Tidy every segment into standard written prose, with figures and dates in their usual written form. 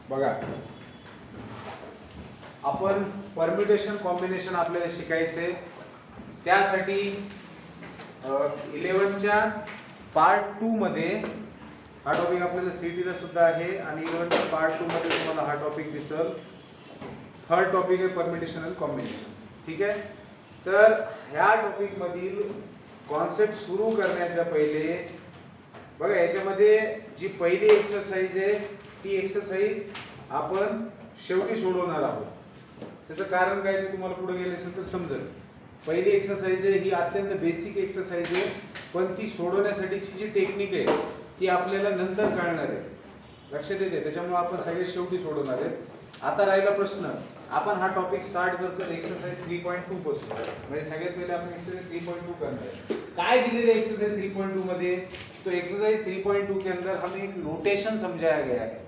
बघा, आपण permutation combination आपल्याला शिकायचे, त्यासाठी 11च्या पार्ट 2 मध्ये हा टॉपिक आपल्याला सीईटीला सुद्धा आहे आणि 11च्या पार्ट 2 मध्ये तुम्हाला हा टॉपिक दिसल. थर्ड टॉपिक आहे परम्युटेशन आणि कॉम्बिनेशन. ठीक आहे, तर ह्या टॉपिक मधील कॉन्सेप्ट सुरू करण्याच्या पहिले बघा, याच्यामध्ये जी पहिली एक्सरसाइज आहे ती एक्सरसाइज आपण शेवटी सोडवणार आहोत. त्याचं कारण काय ते तुम्हाला पुढे गेले असेल तर समजेल. पहिली एक्सरसाइज आहे ही अत्यंत बेसिक एक्सरसाइज आहे, पण ती सोडवण्यासाठीची जी टेक्निक आहे ती आपल्याला नंतर कळणार आहे. लक्षात येते, त्याच्यामुळे आपण सगळे शेवटी सोडवणार आहेत. आता राहिला प्रश्न, आपण हा टॉपिक स्टार्ट करतो एक्सरसाइज 3.2 पासून. म्हणजे सगळ्यात पहिले आपण एक्सरसाइज 3.2 करणार आहे. काय दिलेलं है एक्सरसाइज 3.2 में? तो एक्सरसाइज 3.2 के अंदर हमें एक नोटेशन समझाया गया है.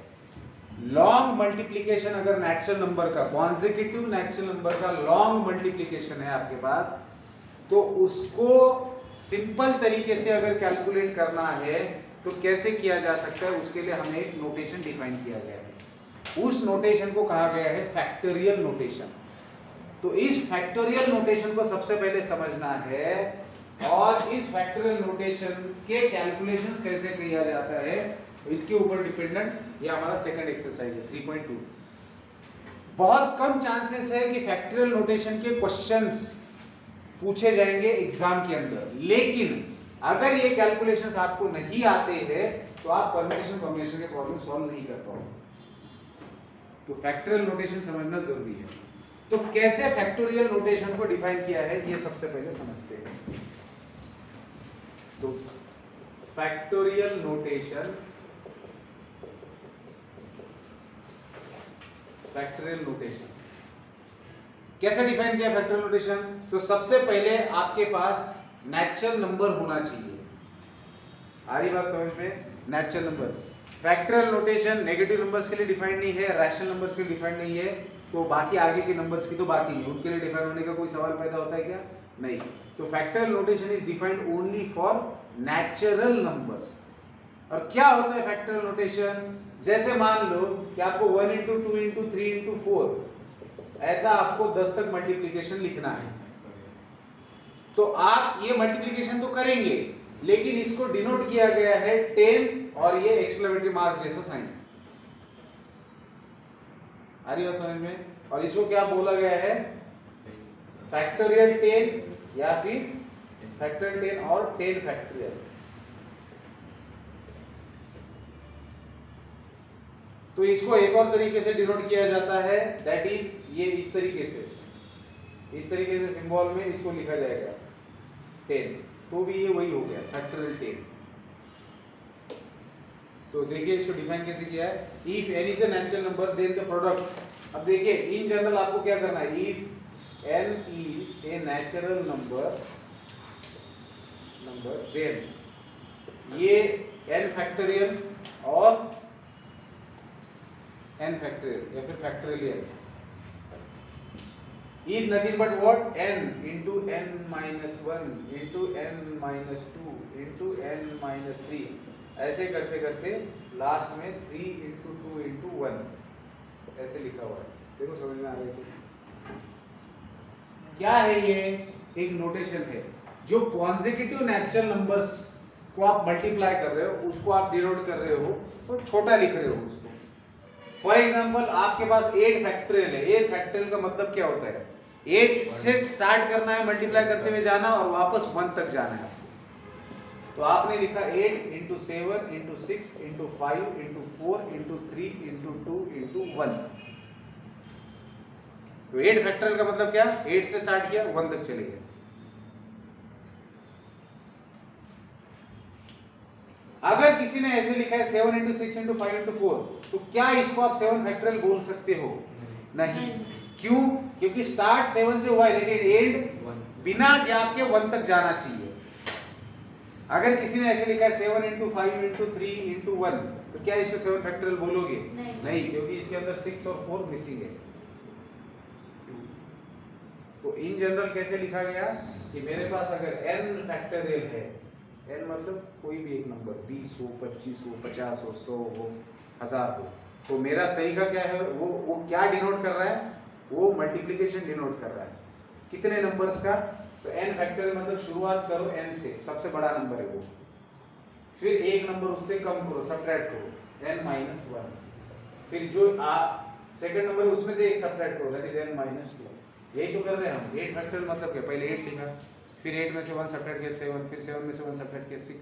लॉन्ग मल्टीप्लिकेशन अगर नेचुरल नंबर का, कॉन्सेक्यूटिव नेचुरल नंबर का लॉन्ग मल्टीप्लिकेशन है आपके पास, तो उसको सिंपल तरीके से अगर कैलकुलेट करना है तो कैसे किया जा सकता है, उसके लिए हमें एक नोटेशन डिफाइन किया गया है. उस नोटेशन को कहा गया है फैक्टोरियल नोटेशन. तो इस फैक्टोरियल नोटेशन को सबसे पहले समझना है और इस फैक्टोरियल नोटेशन के कैलकुलेशंस कैसे किया जाता है इसके ऊपर डिपेंडेंट ये हमारा सेकंड एक्सरसाइज है 3.2. बहुत कम चांसेस है कि फैक्टोरियल नोटेशन के क्वेश्चंस पूछे जाएंगे एग्जाम के अंदर, लेकिन अगर ये कैलकुलेशंस आपको नहीं आते हैं तो आप परम्यूटेशन कॉम्बिनेशन के प्रॉब्लम सॉल्व नहीं कर पाओगे. तो फैक्टोरियल नोटेशन समझना जरूरी है. तो कैसे फैक्टोरियल नोटेशन को डिफाइन किया है ये सबसे पहले समझते हैं. तो फैक्टोरियल नोटेशन, फैक्टोरियल नोटेशन कैसे डिफाइन किया फैक्टोरियल नोटेशन? तो सबसे पहले आपके पास नेचुरल नंबर होना चाहिए. आ रही बात समझ में? Natural number. Factorial notation negative numbers के लिए डिफाइंड नहीं है, रैशनल नंबर्स के लिए डिफाइंड नहीं है, तो बाकी आगे के नंबर्स की तो बात ही नहीं, उनके लिए डिफाइन होने का कोई सवाल पैदा होता है क्या? नहीं. तो factorial notation is defined only for natural numbers. और क्या होता है फैक्टोरियल नोटेशन? जैसे मान लो कि आपको 1 into 2 into 3 into 4 ऐसा आपको 10 तक मल्टीप्लिकेशन लिखना है, तो आप ये मल्टीप्लिकेशन तो करेंगे, लेकिन इसको डिनोट किया गया है 10 और ये एक्सक्लेमेटरी मार्क जैसा साइन. आ रही बात समझ में? और इसको क्या बोला गया है? फैक्टोरियल 10 या फिर फैक्टोरियल 10 और 10 फैक्टोरियल. तो इसको एक और तरीके से डिनोट किया जाता है, दैट इज ये इस तरीके से सिंबल में इसको लिखा जाएगा 10, तो भी ये वही हो गया फैक्टोरियल 10. तो देखिए इसको डिफाइन कैसे किया है. If n is a natural number then the product. अब देखिए इन जनरल आपको क्या करना है, if n is a natural number then ये n फैक्टोरियल और n फैक्टोरियल या फिर factorial is nothing but what? n into n minus 1 into n minus 2 into n minus 3. ऐसे करते करते लास्ट में 3 into 2 into 1 ऐसे लिखा हुआ है. देखो समझ में आ रहा है क्या है? ये एक नोटेशन है. जो कॉन्सेक्यूटिव नेचुरल नंबर्स को आप मल्टीप्लाई कर रहे हो उसको आप डिनोट कर रहे हो तो छोटा लिख रहे हो उसको. फॉर एग्जाम्पल आपके पास 8 फैक्टोरियल है. 8 फैक्टोरियल का मतलब क्या होता है? 8 से स्टार्ट करना है, मल्टीप्लाई करते हुए जाना और वापस 1 तक जाना है. तो आपने लिखा 8 into 7 into 6 into 5 into 4 into 3 into 2 into 1. तो 8 फैक्टोरियल का मतलब क्या? 8 से स्टार्ट किया 1 तक चले गए. अगर किसी ने ऐसे लिखा है 7 into 6 into 5 into 4, तो क्या इसको आप 7 फैक्टोरियल बोल सकते हो? नहीं. क्यों? क्योंकि स्टार्ट 7 से हुआ है लेकिन एंड बिना गैप के 1 तक जाना चाहिए. अगर किसी ने ऐसे लिखा है 7 into 5 into 3 into 1, तो क्या इसको 7 फैक्टोरियल बोलोगे? नहीं, क्योंकि इसके अंदर 6 और 4 मिसिंग है. तो इन जनरल कैसे लिखा गया कि मेरे पास अगर n फैक्टोरियल है, n मतलब कोई भी एक नंबर 20 हो, 25 हो, 50 हो, 100 हो, 1000 हो, तो मेरा तरीका क्या है, वो क्या डिनोट कर रहा है, वो मल्टीप्लिकेशन डिनोट कर रहा है कितने नंबर्स का। तो n फैक्टोरियल मतलब शुरुआत करो n से, सबसे बड़ा नंबर है वो, फिर एक नंबर उससे कम करो, सब्ट्रैक्ट करो n माइनस 1, फिर जो सेकंड नंबर उसमें से एक सब्ट्रैक्ट करो दैट इज n माइनस 2। यही तो कर रहे हैं हम। 8 फैक्टोरियल मतलब क्या, पहले 8 लिखा, फिर 8 में से 1 सब्ट्रैक्ट किया 7, फिर 7 में से 1 सब्ट्रैक्ट किया 6,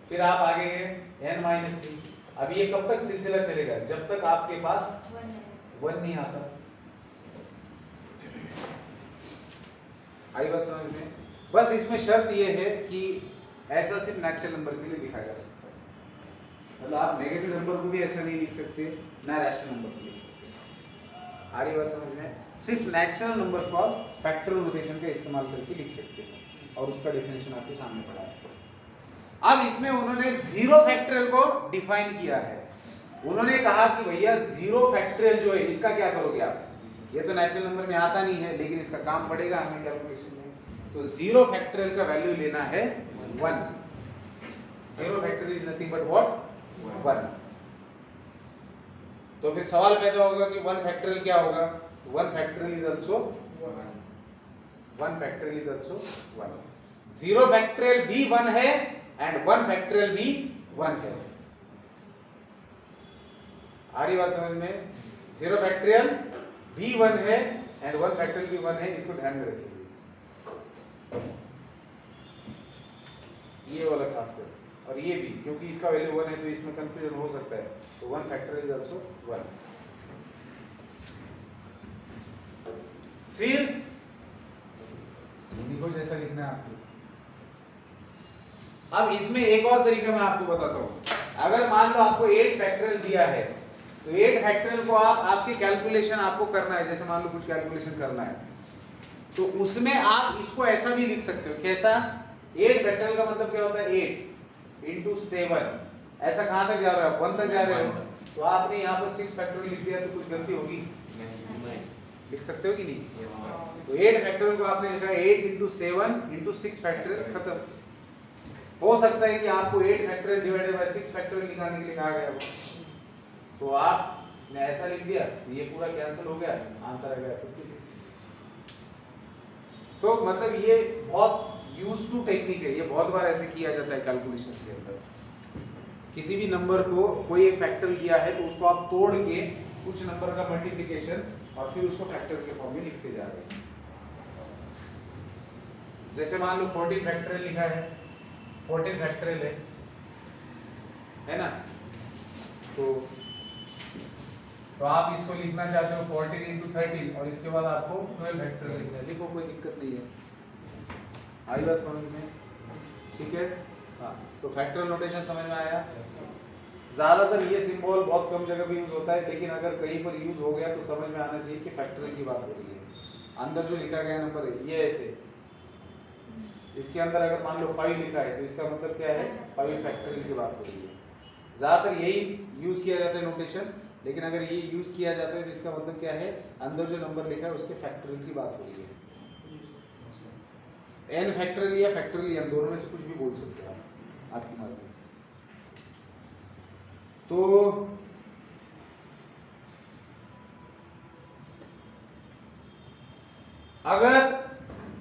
फिर आप आगे गए n माइनस 3। अब ये कब तक सिलसिला चलेगा, जब तक आपके पास 1 नहीं आता। आई बात समझ में। बस इसमें शर्त ये है कि ऐसा सिर्फ नेचुरल नंबर के लिए लिखा जा सकता है, मतलब आप नेगेटिव नंबर को भी ऐसा नहीं लिख सकते, ना रैशनल नंबर को लिख सकते। आ रही बात समझ में। सिर्फ नेचुरल नंबर को आप फैक्टोरियल नोटेशन का इस्तेमाल करके लिख सकते हैं, और उसका डेफिनेशन आपके सामने पड़ा है। अब इसमें उन्होंने जीरो फैक्टोरियल को डिफाइन किया है। उन्होंने कहा कि भैया जीरो फैक्टोरियल जो है इसका क्या करोगे आप, ये तो नेचुरल नंबर में आता नहीं है, लेकिन इसका काम पड़ेगा हमें कैलकुलेशन में। तो जीरो फैक्टोरियल का वैल्यू लेना है 1। Zero factorial is nothing but what 1। तो फिर सवाल पैदा होगा कि 1 फैक्टोरियल क्या होगा। 1 factorial is also 1 factorial is also 1। Zero factorial भी 1 है एंड 1 फैक्टोरियल भी 1 है। आ रही बात समझ में। जीरो फैक्टोरियल भी 1 है एंड 1 फैक्टोरियल भी 1 है, इसको ध्यान में रखिए ये वाला खासकर, और ये भी, क्योंकि इसका वैल्यू 1 है तो इसमें कंफ्यूजन हो सकता है। तो 1 फैक्टोरियल इज आल्सो 1। फिर लिखो जैसा लिखना है आपको। अब इसमें एक और तरीका मैं आपको बताता हूं। अगर मान लो आपको 8 फैक्टोरियल दिया है, तो 8 फैक्टोरियल को आपकी कैलकुलेशन आपको करना है, जैसे मान लो कुछ कैलकुलेशन करना है, तो उसमें आप इसको ऐसा भी लिख सकते हो। कैसा, 8 फैक्टोरियल का मतलब क्या होता है, 8 into 7। ऐसा कहां तक जा रहा है, 1 तक जा रहे हो, तो आपने यहाँ पर 6 फैक्टोरियल लिख दिया तो कुछ गलती होगी नहीं, लिख सकते हो कि नहीं। तो 8 फैक्टोरियल को आपने लिखा 8 into 7 into 6 फैक्टोरियल, खत्म। हो सकता है कि आपको 8 फैक्टोरियल डिवाइडेड बाय 6 फैक्टोरियल निकालने के लिए कहा गया हो, तो आपने ऐसा लिख दिया, ये पूरा कैंसिल हो गया, आंसर आ गया 56। तो मतलब ये बहुत यूज टू टेक्निक है, ये बहुत बार ऐसे किया जाता है कैलकुलेशंस के अंदर। किसी भी नंबर को कोई एक फैक्टर किया है तो उसको आप तोड़ के कुछ नंबर का मल्टीप्लिकेशन और फिर उसको फैक्टर के फॉर्म में लिखते जा रहे हैं। जैसे मान लो 14 फैक्टोरियल लिखा है, 14 फैक्टोरियल है ना, तो आप इसको लिखना चाहते हो 14 into 13 और इसके बाद आपको 12 फैक्टोरियल लिखना है, लिखो, कोई दिक्कत नहीं है। आई बात समझ में, ठीक है। हाँ, तो फैक्टोरियल नोटेशन समझ में आया। ज्यादातर ये सिंबल बहुत कम जगह पे यूज होता है, लेकिन अगर कहीं पर यूज हो गया तो समझ में आना चाहिए कि फैक्टोरियल की बात हो रही है। अंदर जो लिखा गया नंबर है ये ऐसे, इसके अंदर अगर मान लो 5 लिखा है तो इसका मतलब क्या है, 5 फैक्टोरियल की बात हो रही है। ज्यादातर यही यूज किया जाता है नोटेशन, लेकिन अगर ये यूज किया जाता है तो इसका मतलब क्या है, अंदर जो नंबर लिखा है उसके फैक्टोरियल की बात हो रही है। n फैक्टोरियल या फैक्टोरियल n, दोनों में से कुछ भी बोल सकते हैं आप, आपकी मर्जी। तो अगर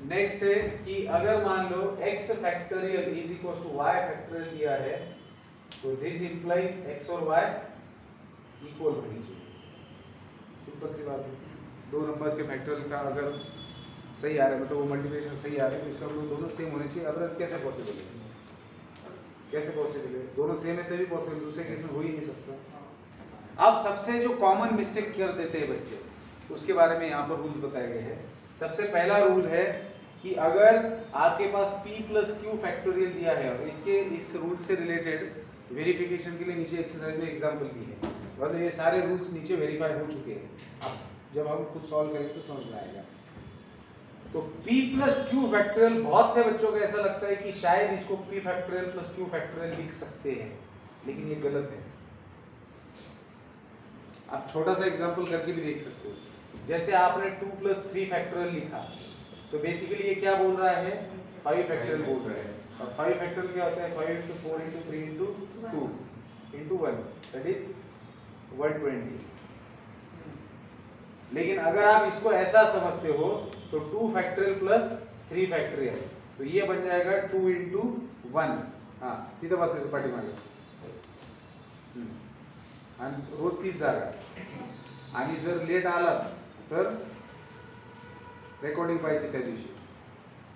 नेक्स्ट है कि अगर मान लो x factorial is equal to y factorial दिया है, तो दिस इंप्लाइज x और y इक्वल होनी चाहिए। सिंपल सी बात है। दो नंबर्स के फैक्टोरियल का अगर सही आ रहा है, मतलब वो मल्टीप्लिकेशन सही आ रहा है, तो इसका मतलब दोनों सेम होने चाहिए। अदरवाइज कैसे पॉसिबल है, कैसे पॉसिबल है, दोनों सेम है तभी पॉसिबल, दूसरे केस में हो ही नहीं सकता। अब सबसे जो कॉमन मिस्टेक कर देते हैं बच्चे, उसके बारे में यहाँ पर रूल्स बताए गए हैं। सबसे पहला रूल है कि अगर आपके पास p + q फैक्टोरियल दिया है और इसके इस रूल से रिलेटेड वेरिफिकेशन के लिए नीचे एक्सरसाइज में एग्जांपल की है, मतलब ये सारे रूल्स नीचे वेरीफाई हो चुके हैं। अब जब हम खुद सॉल्व करेंगे तो समझ में आएगा। तो p + q फैक्टोरियल, बहुत से बच्चों को ऐसा लगता है कि शायद इसको p फैक्टोरियल + q फैक्टोरियल लिख सकते हैं, लेकिन ये गलत है। आप छोटा सा एग्जांपल करके भी देख सकते हो। जैसे आपने 2 + 3 फैक्टोरियल लिखा, तो बेसिकली ये क्या बोल रहा है, 5 फैक्टोरियल बोल रहा है। और 5 फैक्टोरियल क्या होता है, 5 × 4 × 3 × 2। Into 1 that is 120। लेकिन अगर आप इसको ऐसा समझते हो तो 2 फैक्टोरियल प्लस 3 फैक्टोरियल, तो ये बन जाएगा 2 इंटू 1। हां तिथं बसायचं पाठीमागे आणि रोज तीच जागा, आणि जर लेट आलात तर रेकॉर्डिंग पाहिजे त्या दिवशी।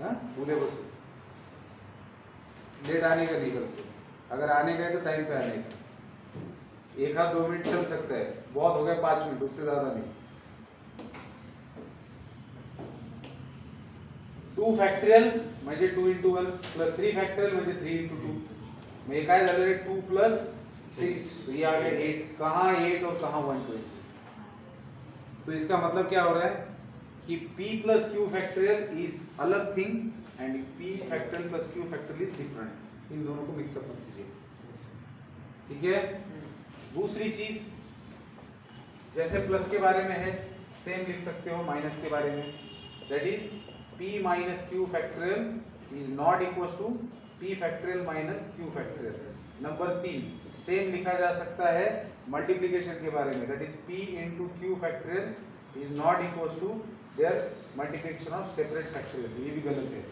हां उद्या बसू, लेट आने का नहीं कल से, अगर आने का है तो टाइम पे आने का, 1-2 मिनट चल सकता है, बहुत हो गया 5 मिनट, उससे ज्यादा नहीं। 2 फॅक्टोरियल म्हणजे 2 इंटू 1 प्लस 3 फॅक्टोरियल म्हणजे 3 इंटू 2, म्हणजे काय झालं रे 2 प्लस 6, तो ये आ गया 8। कहाँ 8 और कहाँ 120? तो इसका मतलब क्या हो रहा है कि p plus q factorial is अलग thing and p factorial plus q factorial is different. इन दोनों को मिक्सअप मत कीजिए, ठीक है। दूसरी चीज, जैसे प्लस के बारे में है सेम लिख सकते हो माइनस के बारे में, that is p minus q factorial is not equal to p factorial minus q factorial. Number 3 same लिखा जा सकता है मल्टीप्लिकेशन के बारे में, that is p into q factorial is not equal to their multiplication of separate factorial, ये भी गलत है।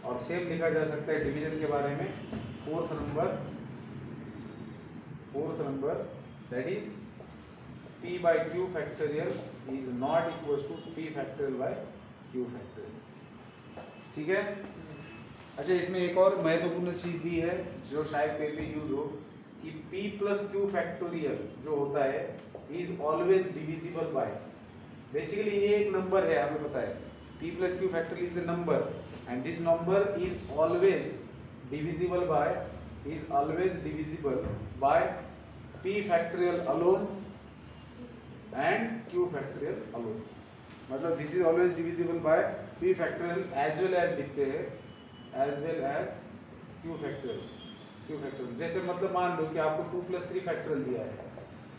और सेम लिखा जा सकता है डिवीजन के बारे में, fourth number that is p by q factorial is not equal to p factorial by q factorial, ठीक है। अच्छा इसमें एक और महत्वपूर्ण चीज दी है जो शायद कहीं भी यूज हो, कि p प्लस q फैक्टोरियल जो होता है is always divisible by, basically ये एक नंबर है, हमें पता है p plus q factorial is a number and this number is always divisible by p factorial alone and q factorial alone. मतलब this is always divisible by p factorial as well as लिखते हैं as well as q factorial. जैसे मतलब मान लो कि आपको 2 plus 3 factorial दिया है,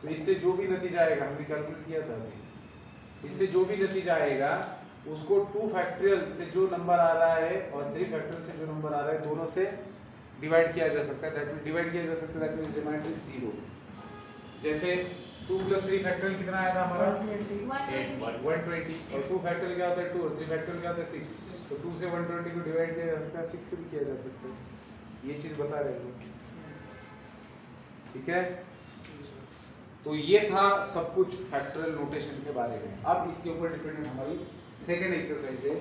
तो इससे जो भी नतीजा आएगा, हमने कैलकुलेट किया था अभी, इससे जो भी नतीजा आएगा उसको 2 फैक्टोरियल से जो नंबर आ रहा है और 3 फैक्टोरियल से जो नंबर आ रहा है दोनों से डिवाइड किया जा सकता है, दैट मींस डिवाइड किया जा सकता है, दैट मींस रिमाइंडर इज 0। जैसे 2 प्लस 3 फैक्टोरियल कितना आया था हमारा 120, और 2 फैक्टोरियल क्या होता है 2, और 3 फैक्टोरियल क्या होता है 6, तो 2 से 120 को डिवाइड किया जा सकता है, 6 से भी किया जा सकता है, ये चीज बता रहे हो, ठीक है। तो ये था सब कुछ फैक्टोरियल नोटेशन के बारे में। अब इसके ऊपर डिपेंडेंट हमारी सेकंड एक्सरसाइज है।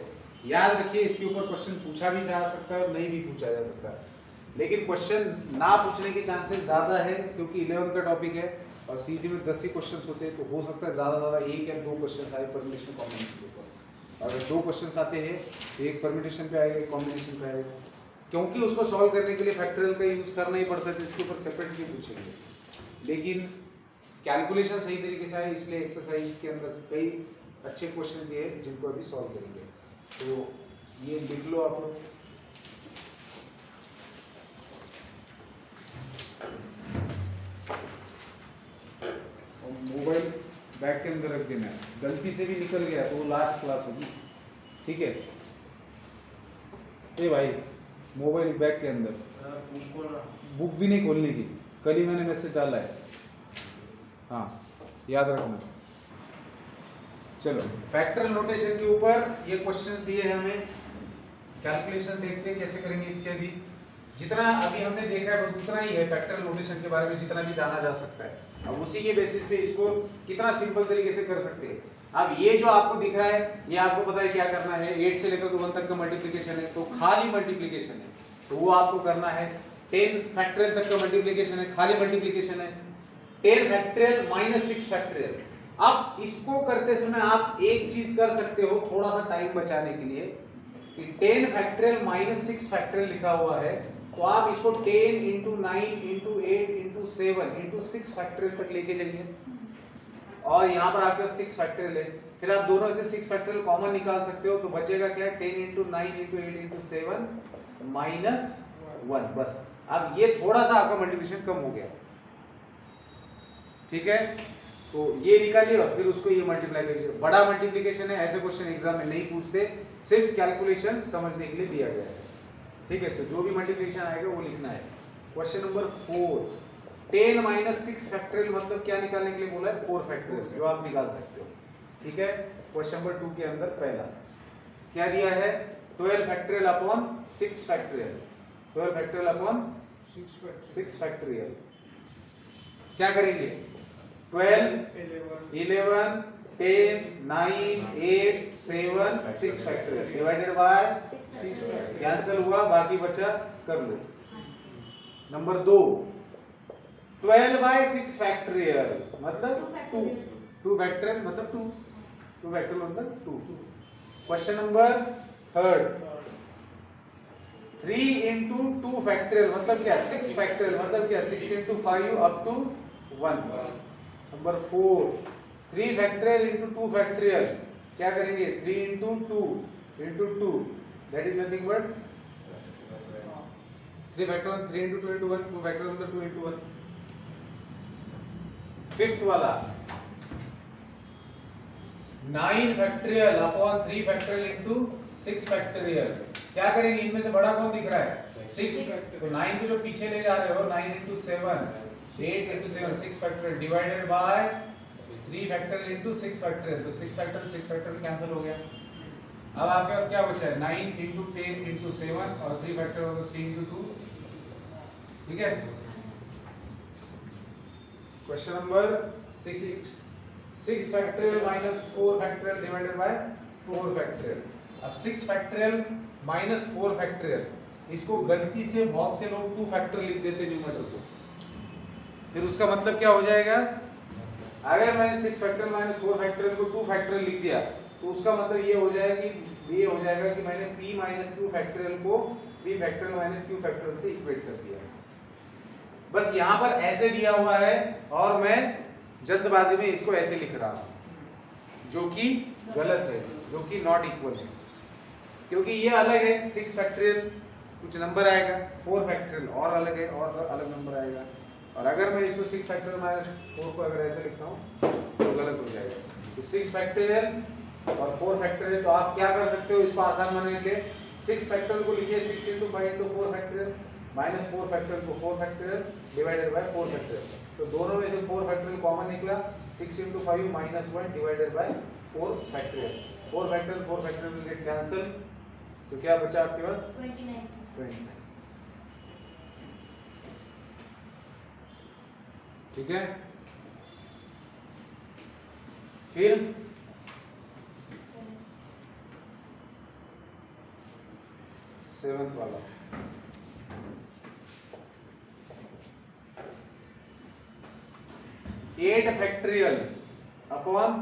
याद रखिए इसके ऊपर क्वेश्चन पूछा भी जा सकता है और नहीं भी पूछा जा सकता है, लेकिन क्वेश्चन ना पूछने के चांसेस ज्यादा है क्योंकि 11 का टॉपिक है और सीटी में 10 ही क्वेश्चंस होते हैं, तो हो सकता है ज्यादा 1 या 2 क्वेश्चन आए परम्यूटेशन कॉम्बिनेशन के ऊपर। अगर 2 क्वेश्चंस आते हैं तो एक परम्यूटेशन पे आएगा, एक कॉम्बिनेशन पे आएगा, क्योंकि उसको सॉल्व करने के लिए फैक्टोरियल का यूज करना ही पड़ता है, तो इसके ऊपर सेपरेटली पूछेंगे। लेकिन कैलकुलेशन सही तरीके से आए इसलिए एक्सरसाइज के अंदर कई अच्छे क्वेश्चन दिए हैं जिनको अभी सॉल्व करेंगे, तो ये लिख लो आप लोग। मोबाइल बैग के अंदर रख देना है, गलती से भी निकल गया तो वो लास्ट क्लास होगी, ठीक है। ए भाई मोबाइल बैग के अंदर, बुक भी नहीं खोलने की, कल ही मैंने मैसेज डाला है, हाँ याद रखना। चलो फैक्टोरियल नोटेशन के ऊपर ये क्वेश्चन दिए हैं हमें, कैलकुलेशन देखते हैं कैसे करेंगे इसके। भी जितना अभी हमने देखा है बस उतना ही है फैक्टोरियल नोटेशन के बारे में, जितना भी जाना जा सकता है। अब उसी के बेसिस पे इसको कितना सिंपल तरीके से कर सकते हैं। अब ये जो आपको दिख रहा है ये आपको पता है क्या करना है, 8 से लेकर 1 तक का मल्टीप्लिकेशन है, तो खाली मल्टीप्लिकेशन है, तो वो आपको करना है। 10 फैक्टोरियल तक का मल्टीप्लिकेशन है, खाली मल्टीप्लिकेशन है। 10 फैक्टोरियल माइनस 6 फैक्टोरियल। अब इसको करते समय आप एक चीज कर सकते हो थोड़ा सा टाइम बचाने के लिए, कि 10 फैक्टोरियल माइनस 6 फैक्टोरियल लिखा हुआ है, तो आप इसको 10 into 9 into 8 into 7 into 6 factorial तक लेके जाइए, और यहाँ पर आपके 6 फैक्टोरियल है, फिर आप दोनों से 6 फैक्टोरियल कॉमन निकाल सकते हो, तो बचेगा क्या 10 इंटू 9 इंटू 8 इंटू 7 माइनस 1, बस। अब ये थोड़ा सा आपका मल्टीप्लिकेशन कम हो गया, ठीक है। तो ये निकालिए और फिर उसको ये मल्टीप्लाई कीजिए। बड़ा मल्टीप्लिकेशन है, ऐसे क्वेश्चन एग्जाम में नहीं पूछते, सिर्फ कैलकुलेशन समझने के लिए दिया गया है, ठीक है। तो जो भी मल्टीप्लिकेशन आएगा वो लिखना है। क्वेश्चन नंबर 4, 10 माइनस 6 फैक्टोरियल मतलब क्या निकालने के लिए बोला है 4 फैक्टोरियल, जो आप निकाल सकते हो। ठीक है, क्वेश्चन नंबर 2 के अंदर पहला क्या दिया है 12 factorial upon 6 factorial, 12 factorial upon 6 factorial. क्या करेंगे 12 11 10 9 8 7 6 फैक्टोरियल डिवाइडेड बाय कैंसिल हुआ, बाकी बचा कर लो। नंबर 2 12 बाय 6 फैक्टोरियल मतलब 2 फैक्टोरियल मतलब 2 फैक्टोरियल मतलब 2। क्वेश्चन नंबर 3 3 into 2 फैक्टोरियल मतलब क्या 6 फैक्टोरियल मतलब क्या 6 into 5 up to 1। Number 4 3 factorial into 2 factorial क्या करेंगे 3 into 2 into 2 that is nothing but 3 factorial 3 into 2 into 1 2 factorial मतलब 2 into 1। फिफ्थ वाला 9 factorial upon 3 factorial into 6 factorial क्या करेंगे, इनमें से बड़ा कौन दिख रहा है 6, तो 9 को जो पीछे ले जा रहे हो 9 into 7 8 into 7 6 factorial divided by 3 factorial into 6 factorial, तो 6 फैक्टोरियल कैंसिल हो गया। अब आपके पास क्या बचा है 9 into 10 into 7 और 3 फैक्टोरियल होगा 3 into 2। ठीक है, question number 6 factorial minus 4 factorial divided by 4 factorial. अब 6 फैक्टोरियल माइनस 4 फैक्टोरियल, इसको गलती से बहुत से लोग 2 फैक्टोरियल लिख देते हैं न्यूमरेटर को, फिर उसका मतलब क्या हो जाएगा, अगर मैंने 6 फैक्टोरियल माइनस 4 फैक्टोरियल को 2 फैक्टोरियल लिख दिया तो उसका मतलब ये हो जाएगा कि मैंने p माइनस q फैक्टोरियल को p factorial minus q factorial से इक्वेट कर दिया। बस यहाँ पर ऐसे दिया हुआ है और मैं जल्दबाजी में इसको ऐसे लिख रहा हूँ, जो कि गलत है, जो कि नॉट इक्वल है, क्योंकि ये अलग है 6 फैक्टोरियल कुछ नंबर आएगा, 4 फैक्टोरियल और अलग है और अलग नंबर आएगा। और अगर मैं इसको 6 फैक्टोरियल माइनस 4 को अगर ऐसे लिखता हूँ तो गलत हो जाएगा। तो 6 फैक्टोरियल और 4 फैक्टोरियल, तो आप क्या कर सकते हो इसको आसान बनाने के लिए 6 फैक्टोरियल को लिखिए 6 into 5 into 4 factorial minus 4 factorial को 4 फैक्टोरियल डिवाइडेड बाय 4 फैक्टोरियल, तो दोनों में से 4 फैक्टोरियल कॉमन निकला 6 into 5 minus 1 divided by 4 factorial. 4 factorial will get cancel, तो क्या बचा आपके पास 29। ठीक है, फिर 7th वाला 8 factorial upon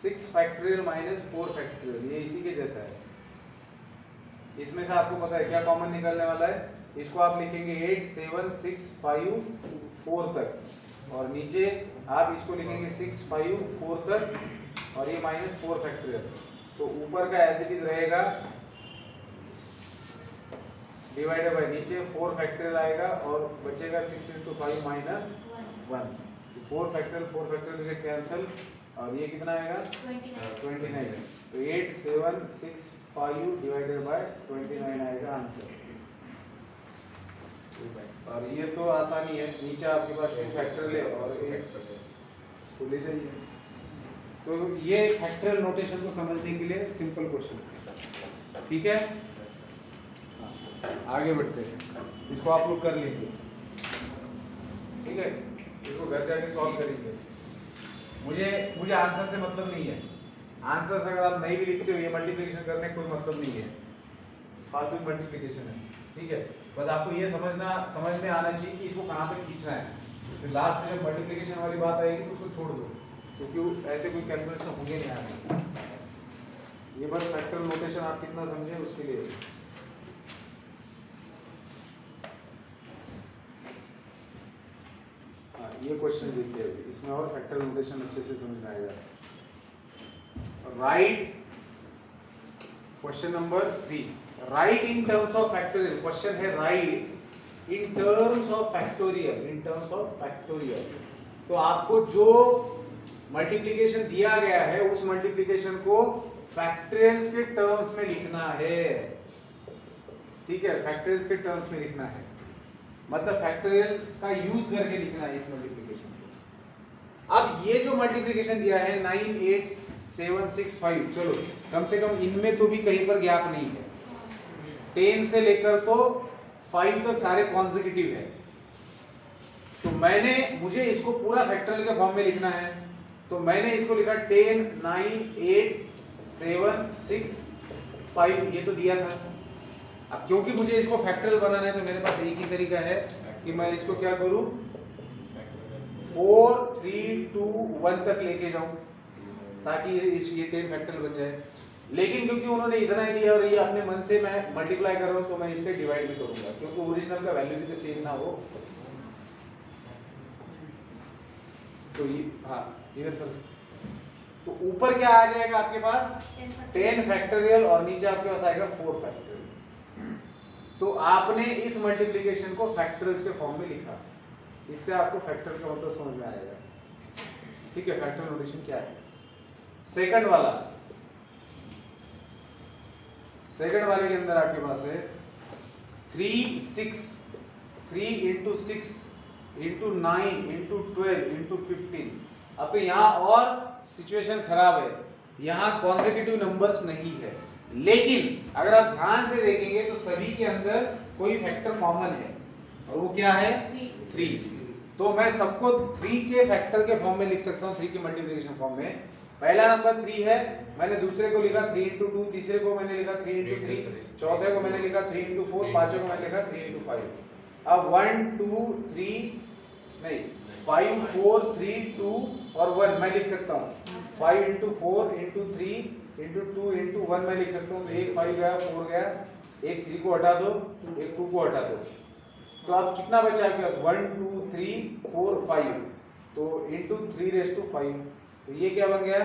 6 factorial minus 4 factorial, ये इसी के जैसा है। इसमें से आपको पता है क्या कॉमन निकलने वाला है, इसको आप लिखेंगे 8 7 6 5 4 तक, और नीचे आप इसको लिखेंगे 6 5 4 तक, और ये माइनस 4 फैक्टोरियल, तो ऊपर का एज इट इज रहेगा डिवाइडेड बाय नीचे 4 फैक्टोरियल आएगा और बचेगा 6 into 5 minus 1। 4 factorial will cancel, और ये कितना आएगा 29। तो 8 7 6 5 डिवाइडेड बाय 29 आएगा आंसर। और ये तो आसानी है, नीचे आपके पास 2 फैक्टोरियल है और 8 तो ले जाइए। तो ये फैक्टोरियल नोटेशन को समझने के लिए सिंपल क्वेश्चन है। ठीक है, आगे बढ़ते हैं, इसको आप लोग कर लेंगे। ठीक है, इसको घर जाके सॉल्व करेंगे। मुझे आंसर से मतलब नहीं है, आंसर अगर आप नहीं भी लिखते हो, ये मल्टीप्लिकेशन करने कोई मतलब नहीं है, फालतू मल्टीप्लिकेशन है। ठीक है, बस आपको ये समझ में आना चाहिए कि इसको कहाँ तक खींचना है। फिर लास्ट में जब मल्टीप्लिकेशन वाली बात आएगी तो उसको छोड़ दो, क्योंकि ऐसे कोई कैलकुलेशन होंगे नहीं आगे। ये बस फैक्टोरियल नोटेशन आप कितना समझे उसके लिए। ये क्वेश्चन देखिए, इसमें और फैक्टोरियल नोटेशन अच्छे से समझ में आएगा। Right question number 3, right in terms of factorial. Question है right in terms of factorial, in terms of factorial. तो आपको जो मल्टीप्लिकेशन दिया गया है उस मल्टीप्लिकेशन को फैक्टोरियल्स के टर्म्स में लिखना है। ठीक है, फैक्टोरियल्स के टर्म्स में लिखना है। मतलब फैक्टोरियल का यूज करके लिखना है इस मल्टीप्लिकेशन को। अब ये जो मल्टीप्लिकेशन दिया है 9 8 7 6 5, चलो कम से कम इनमें तो भी कहीं पर गैप नहीं है। 10 से लेकर तो 5 तक सारे कॉन्सेक्यूटिव है। तो मुझे इसको पूरा फैक्टोरियल के फॉर्म में लिखना है, तो मैंने इसको लिखा 10 9 8 7 6 5, ये तो दिया था। अब क्योंकि मुझे इसको फैक्टोरियल बनाना है तो मेरे पास एक ही तरीका है कि मैं इसको क्या करूं, 4 3 2 1 तक लेके जाऊं ताकि ये 10 फैक्टोरियल बन जाए। लेकिन क्योंकि उन्होंने इतना ही दिया और ये अपने मन से मैं मल्टीप्लाई कर रहा हूं तो मैं इससे डिवाइड भी करूंगा, क्योंकि ओरिजिनल का वैल्यू भी तो चेंज ना हो। तो ये हाँ इधर सर, तो ऊपर क्या आ जाएगा आपके पास 10 फैक्टोरियल और नीचे आपके पास आएगा 4 फैक्टोरियल। तो आपने इस मल्टीप्लिकेशन को फैक्टोरियल्स के फॉर्म में लिखा, इससे आपको फैक्टोरियल का मतलब समझ में आएगा। ठीक है, फैक्टोरियल नोटेशन क्या है। सेकंड वाले के अंदर आपके पास है 3 6 3 into 6 into 9 into 12 into 15। अब तो यहाँ और सिचुएशन खराब है, यहाँ कॉन्सेक्यूटिव नंबर्स नहीं है, लेकिन अगर आप ध्यान से देखेंगे तो सभी के अंदर कोई फैक्टर कॉमन है और वो क्या है 3। तो मैं सबको 3 के फैक्टर के फॉर्म में लिख सकता हूँ, 3 के मल्टीप्लिकेशन फॉर्म में। पहला नंबर 3 है, मैंने दूसरे को लिखा 3 into 2, तीसरे को मैंने लिखा 3 into 3, चौथे को मैंने लिखा 3 into 4, पांचवें को मैंने लिखा 3 into 5। अब 1 2 3 नहीं 5 4 3 2 और 1 मैं लिख सकता हूँ। 5 into 4 into 3 into 2 into 1 मैं लिख सकता हूँ। एक 5 गया, 4 गया, एक 3 को हटा दो, एक 2 को हटा दो, तो अब कितना बचा आपके पास 1 2 3 4 5, तो into 3 raised to 5, तो ये क्या बन गया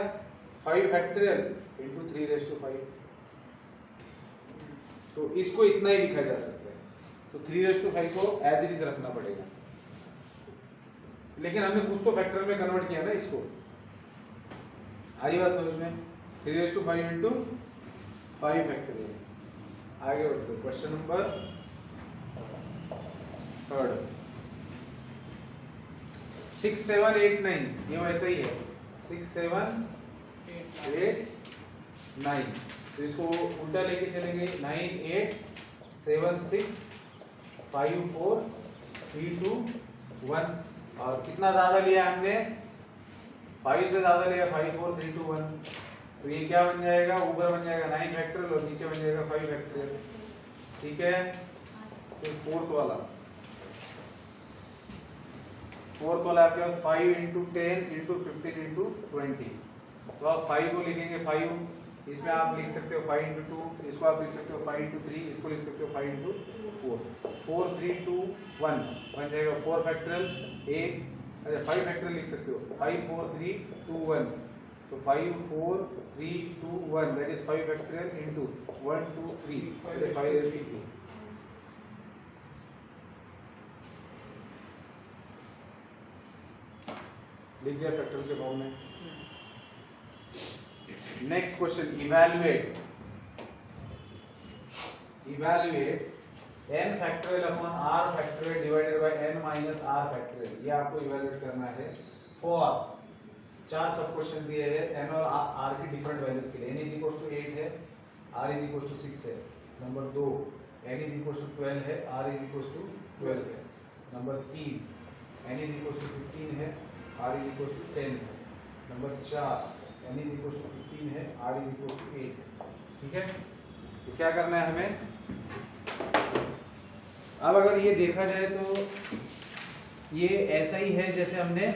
5 फैक्टोरियल into 3 raised to 5। तो इसको इतना ही लिखा जा सकता है, तो 3 raised to 5 को एज इट इज रखना पड़ेगा, लेकिन हमने कुछ तो फैक्टोरियल में कन्वर्ट किया ना इसको। आ रही बात समझ में, 3 raised to 5 into 5 फैक्टोरियल। आगे बढ़ते क्वेश्चन नंबर 3, 6 7 8 9, ये वैसा ही है 6 7 8 9, तो इसको उल्टा लेके चलेंगे 9 8 7 6 5 4 3 2 1, और कितना ज्यादा लिया हमने 5 से ज्यादा लिया 5 4 3 2 1, तो ये क्या बन जाएगा, ऊपर बन जाएगा 9 फैक्टोरियल और नीचे बन जाएगा 5 फैक्टोरियल। ठीक है, तो फोर्थ वाला आपके पास 5 into 10 into 15 into 20, तो आप 5 को लिखेंगे 5, इसमें आप लिख सकते हो 5 into 2, इसको आप लिख सकते हो 5 into 3, इसको लिख सकते हो 5 into 4, 4 3 2 1 बन जाएगा 4 फैक्टोरियल। अरे 5 फैक्टोरियल लिख सकते हो 5 4 3 2 1, तो 5 4 3 2 1 that is 5 factorial into 1 2 3 5 raised to 3। लिख दिया फैक्टोरियल के फॉर्म में। Next question, evaluate n factorial upon r factorial divided by n minus r factorial, ये आपको इवैल्यूएट करना है फॉर 4 सब क्वेश्चन दिए हैं n और r की डिफरेंट वैल्यूज के लिए। n इज इक्वल टू 8 है, r इज इक्वल टू 6 है। Number 2 n is equal to 12 है, r इज इक्वल टू 12 है। Number 3 n is equal to 15 है, r इज इक्वल टू 10 है। Number 4 n is equal to 15 है, r is equal to 8 है। ठीक है, तो क्या करना है हमें, अब अगर ये देखा जाए तो ये ऐसा ही है जैसे हमने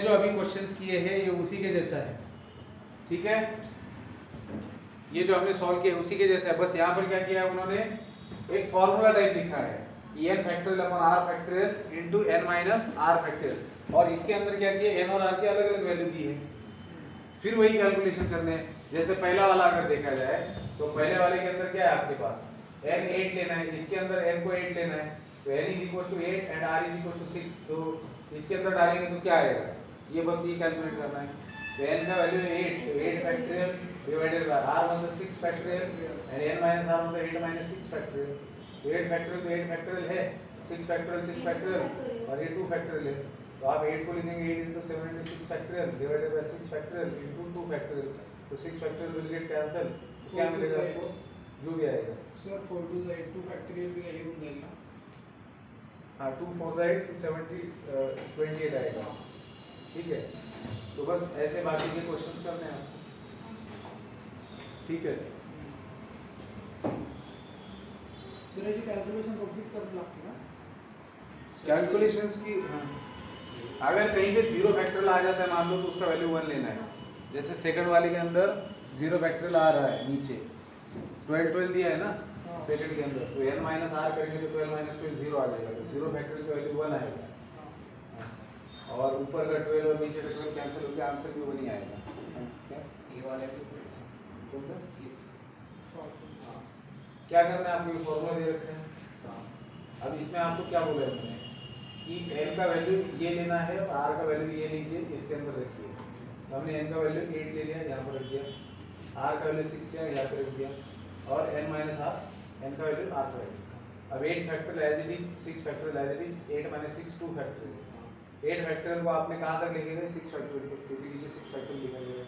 जो अभी क्वेश्चंस किए हैं ये उसी के जैसा है। ठीक है, ये जो हमने सॉल्व किया उसी के जैसा है, बस यहाँ पर क्या किया है उन्होंने एक फॉर्मूला टाइप लिखा है n factorial upon r factorial into n minus r factorial, और इसके अंदर क्या किया n और r के अलग अलग वैल्यू दी है, फिर वही कैलकुलेशन करने हैं। जैसे पहला वाला अगर देखा जाए तो पहले वाले के अंदर क्या है आपके पास n 8 लेना है, इसके अंदर n को 8 लेना है, तो n is equal to 8 and r is equal to 6, तो इसके अंदर डालेंगे तो क्या आएगा ये बस ये कैलकुलेट करना है। तो n का वैल्यू 8, तो 8 फैक्टोरियल डिवाइडेड बाय r मतलब 6 factorial and n minus r मतलब 8 माइनस 6 फैक्टोरियल। तो 8 फैक्टोरियल तो 8 फैक्टोरियल है, 6 फैक्टोरियल 6 फैक्टोरियल और ये 2 फैक्टोरियल है। तो आप 8 को लिखेंगे 8 into 7 into 6 factorial divided by 6 factorial into 2 factorial. तो 6 फैक्टोरियल विल गेट कैंसल, क्या मिलेगा आपको? जो भी आएगा सर 4 to the 8 2 फैक्टोरियल भी यही होगा ना। हाँ 2 4 the 8 तो 28 आएगा। ठीक है, तो बस ऐसे बाकी के क्वेश्चंस करने हैं आपको। ठीक है, सर ये कैलकुलेशन कंप्लीट करना लगती है ना कैलकुलेशंस की। हाँ, अगर कहीं पे जीरो फैक्टोरियल आ जाता है मान लो, तो उसका वैल्यू 1 लेना है। जैसे सेकंड वाले के अंदर जीरो फैक्टोरियल आ रहा है नीचे, 12 दिया है ना सेकंड के अंदर, तो n माइनस आर करेंगे तो 12 माइनस 12 जीरो आ जाएगा, तो जीरो फैक्टोरियल का वैल्यू 1 आएगा। और ऊपर का 12 और नीचे का 12 कैंसिल होकर आंसर भी 1 ही आएगा। क्या ये वाले भी कौन सा? हां क्या करना है आपको? फॉर्मूला दे रखे हैं। अब इसमें आपको क्या बोला है मैंने कि n का वैल्यू ये लेना है और r का वैल्यू ये लीजिए, इसके अंदर रखिए। तो हमने n का वैल्यू 8 ले लिया, यहाँ पर रख दिया, r का वैल्यू 6 लिया, यहाँ पर रख दिया, और n माइनस r, n का वैल्यू r पर रख दिया। अब 8 factorial as it is, 6 factorial as it is, 8 minus 6 2 factorial. 8 factorial को आपने कहाँ तक लेके गए? 6 फैक्टोरियल तक, क्योंकि नीचे 6 फैक्टोरियल लिखा गया है।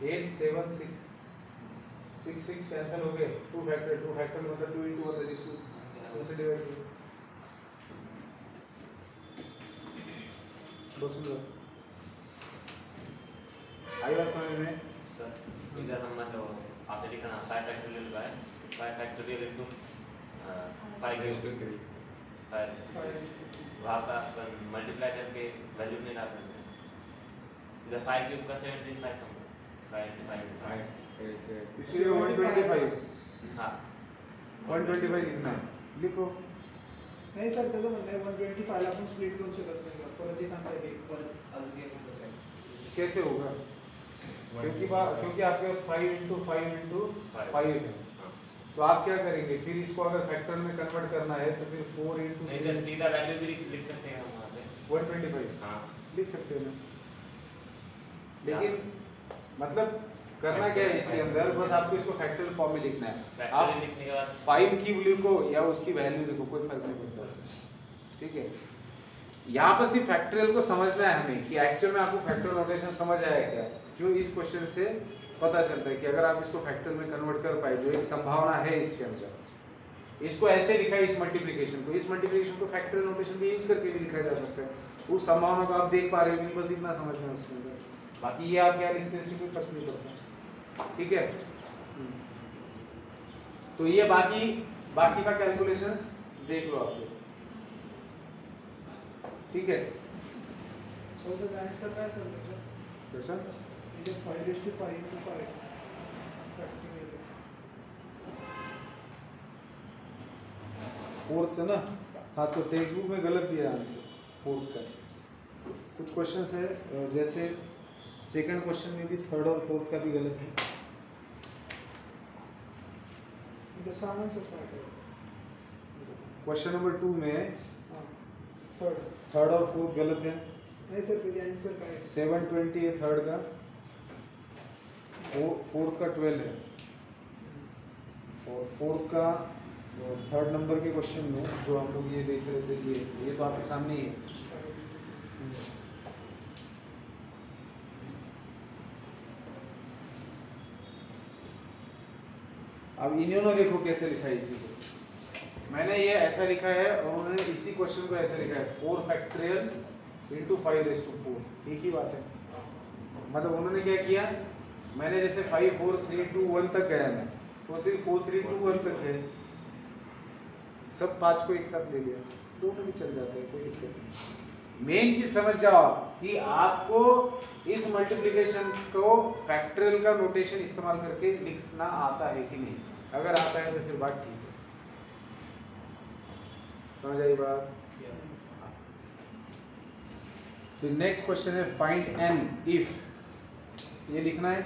8 7 6 6 6 कैंसिल हो गए, 2 फैक्टोरियल मतलब 2 into 1 that is 2, 2 से डिवाइड करो। बस लो, आई बात समझ में? सर इधर हम मतलब आपने लिखा ना 5 factorial by 5 factorial into 5 raise to 3 वहाँ का अपन मल्टीप्लाई करके वैल्यू नहीं डाल सकते। इधर 5 क्यूब का 75 समझो 5 इसलिए 125, हाँ 125 लिखना है, लिखो। नाही सर त्याचं म्हणणं आहे 125 ला आपण स्प्लिट करू शकत नाही का? परत एक अंतर आहे, परत अजून एक अंतर आहे. कैसे होगा? क्योंकि आपके पास 5 into 5 into 5 है, तो आप क्या करेंगे फिर? इसको अगर फैक्टर में कन्वर्ट करना है तो फिर 4 into नहीं सर सीधा वैल्यू भी लिख सकते हैं हम वहाँ पे 125 हाँ लिख सकते हैं ना, लेकिन मतलब करना क्या है इसके अंदर? बस आपको इसको फैक्टोरियल फॉर्म में लिखना है। फैक्टोरियल आप लिखने के बाद 5 क्यूब लिखो या उसकी वैल्यू लिखो, कोई फर्क नहीं पड़ता उससे। ठीक है, यहाँ पर सिर्फ फैक्टोरियल को समझना है हमें कि एक्चुअल में आपको फैक्टोरियल नोटेशन समझ आया क्या, जो इस क्वेश्चन से पता चलता है कि अगर आप इसको फैक्टोरियल में कन्वर्ट कर पाए, जो एक संभावना है इसके अंदर। इसको ऐसे लिखा है, इस मल्टीप्लिकेशन को फैक्टोरियल नोटेशन में यूज करके भी लिखा जा सकता है। उस संभावना को आप देख पा रहे हो, बस इतना समझना है उसके अंदर। बाकी ये आप क्या लिखते हैं इससे कोई फर्क नहीं पड़ता। ठीक है, तो ये बाकी का कैलकुलेशंस देख लो आप लोग। ठीक है, So the answer काय सर त्याचं? कैसा? म्हणजे 5 into 5 फॅक्टोरियल. फोर्थ है ना? हाँ, तो टेक्स्ट बुक में गलत दिया आंसर फोर्थ का। कुछ क्वेश्चंस है जैसे सेकंड क्वेश्चन में भी थर्ड और फोर्थ का भी गलत है। म्हणजे सामान सर काय आहे? क्वेश्चन नंबर 2 में हां थर्ड. थर्ड और फोर्थ गलत है। नाही सर त्याचे आन्सर काय आहे? 720 है थर्ड का, फोर्थ का 12 है, और फोर्थ का थर्ड नंबर के क्वेश्चन में जो हम लोग ये देख रहे थे, ये तो आपके सामने ही है। अब इन्होंने देखो कैसे लिखा है इसी को, मैंने ये ऐसा लिखा है और उन्होंने इसी क्वेश्चन को ऐसा लिखा है 4 फैक्टोरियल into 5 raised to 4, एक ही बात है। मतलब उन्होंने क्या किया, मैंने जैसे 5 4 3 2 1 तक गया मैं, तो सिर्फ 4 3 2 1 तक गए, सब 5 को एक साथ ले लिया, दोनों भी चल जाता है, कोई दिक्कत नहीं। मेन चीज समझ जाओ आप कि आपको इस मल्टीप्लिकेशन को फैक्टोरियल का नोटेशन इस्तेमाल करके लिखना आता है कि नहीं। अगर आता है तो फिर बात ठीक है, समझ आई बात? फिर नेक्स्ट क्वेश्चन है फाइंड n इफ, ये लिखना है,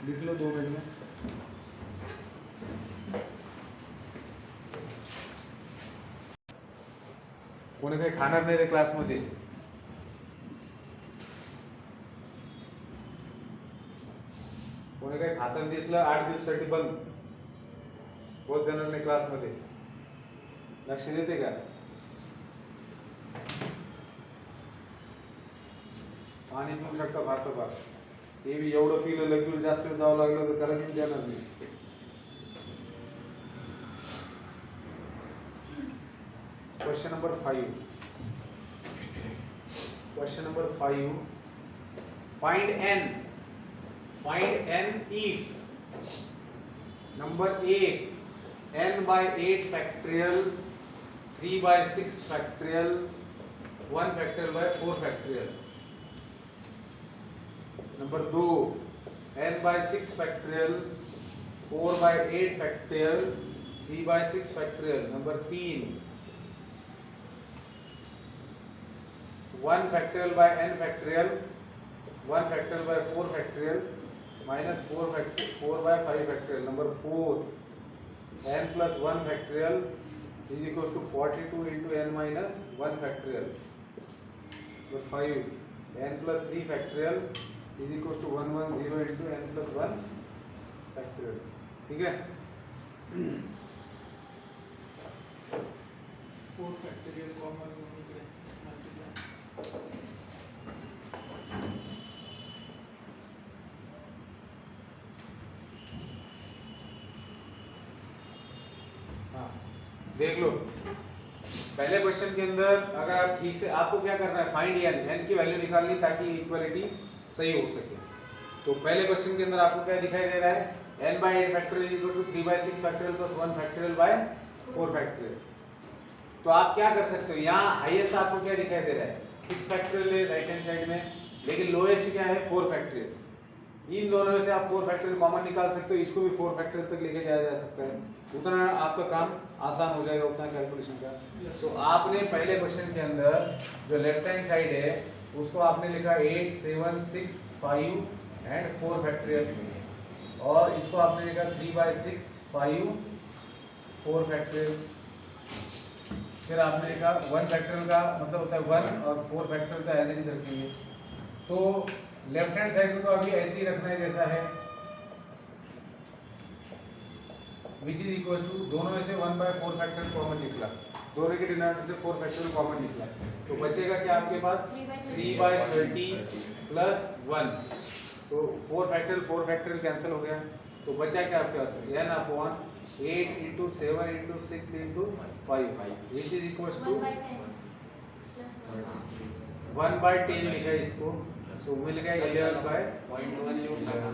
लिख लो 2 मिनट में। कोणी काही खाणार नाही रे क्लासमध्ये? आता दिसलं 8 दिवसासाठी बंद बहुत जणांनी क्लासमध्ये लक्ष देते का पाणी पिऊ शकता फार तर फार ते बी एवढं पिलं लगेच जास्त वेळ जावं लागलं तर त्याला घेऊन देणार नाही question number 5 Question number 5. Find n. Find n if number 8, n by 8 factorial, 3 by 6 factorial, 1 factorial by 4 factorial. Number 2, n by 6 factorial, 4 by 8 factorial, 3 by 6 factorial. Number 3. 1 factorial by n factorial, 1 factorial by 4 factorial, minus 4 by 5 factorial. Number 4, n plus 1 factorial is equal to 42 into n minus 1 factorial. Number 5, n plus 3 factorial is equal to 110 into n plus 1 factorial. ठीक है? 4 factorial common multiply. हाँ देख लो पहले question के अंदर अगर आप ठीक से आपको क्या करना है फाइंड n की वैल्यू निकालनी ताकि इक्वालिटी सही हो सके तो पहले क्वेश्चन के अंदर आपको क्या दिखाई दे रहा है n by 8 factorial is equal to 3 by 6 factorial plus 1 factorial by 4 factorial तो आप क्या कर सकते हो यहाँ हाईएस्ट आपको क्या दिखाई दे रहा है 6 फैक्टोरियल है राइट हैंड साइड में लेकिन लोएस्ट क्या है 4 फैक्टोरियल इन दोनों में से आप 4 फैक्टोरियल कॉमन निकाल सकते हो इसको भी 4 फैक्टोरियल तक लेके जाया जा सकता है उतना आपका काम आसान हो जाएगा उतना कैलकुलेशन का तो आपने पहले क्वेश्चन के अंदर जो लेफ्ट हैंड साइड है उसको आपने लिखा 8 7 6 5 एंड 4 फैक्टोरियल और इसको आपने लिखा 3 by 6 5 4 फैक्टोरियल फिर आपने लिखा 1 फैक्टोरियल का मतलब होता है 1 और 4 फैक्टोरियल का ऐसे ही रखेंगे तो लेफ्ट हैंड साइड में तो अभी ऐसे ही रखना है जैसा है विच इज इक्वल टू दोनों में से 1 by 4 फैक्टोरियल कॉमन निकला दोनों के डिनोमिनेटर से 4 फैक्टोरियल कॉमन निकला तो बचेगा क्या आपके पास 3 by 30 प्लस 1 तो 4 फैक्टोरियल कैंसिल हो गया तो बचा क्या आपके पास n upon 8 into 7 into 6 into 5 which is equals to 1 by 10 लिखा है इसको तो मिल गया 11 by 0.1 लिहून टाका.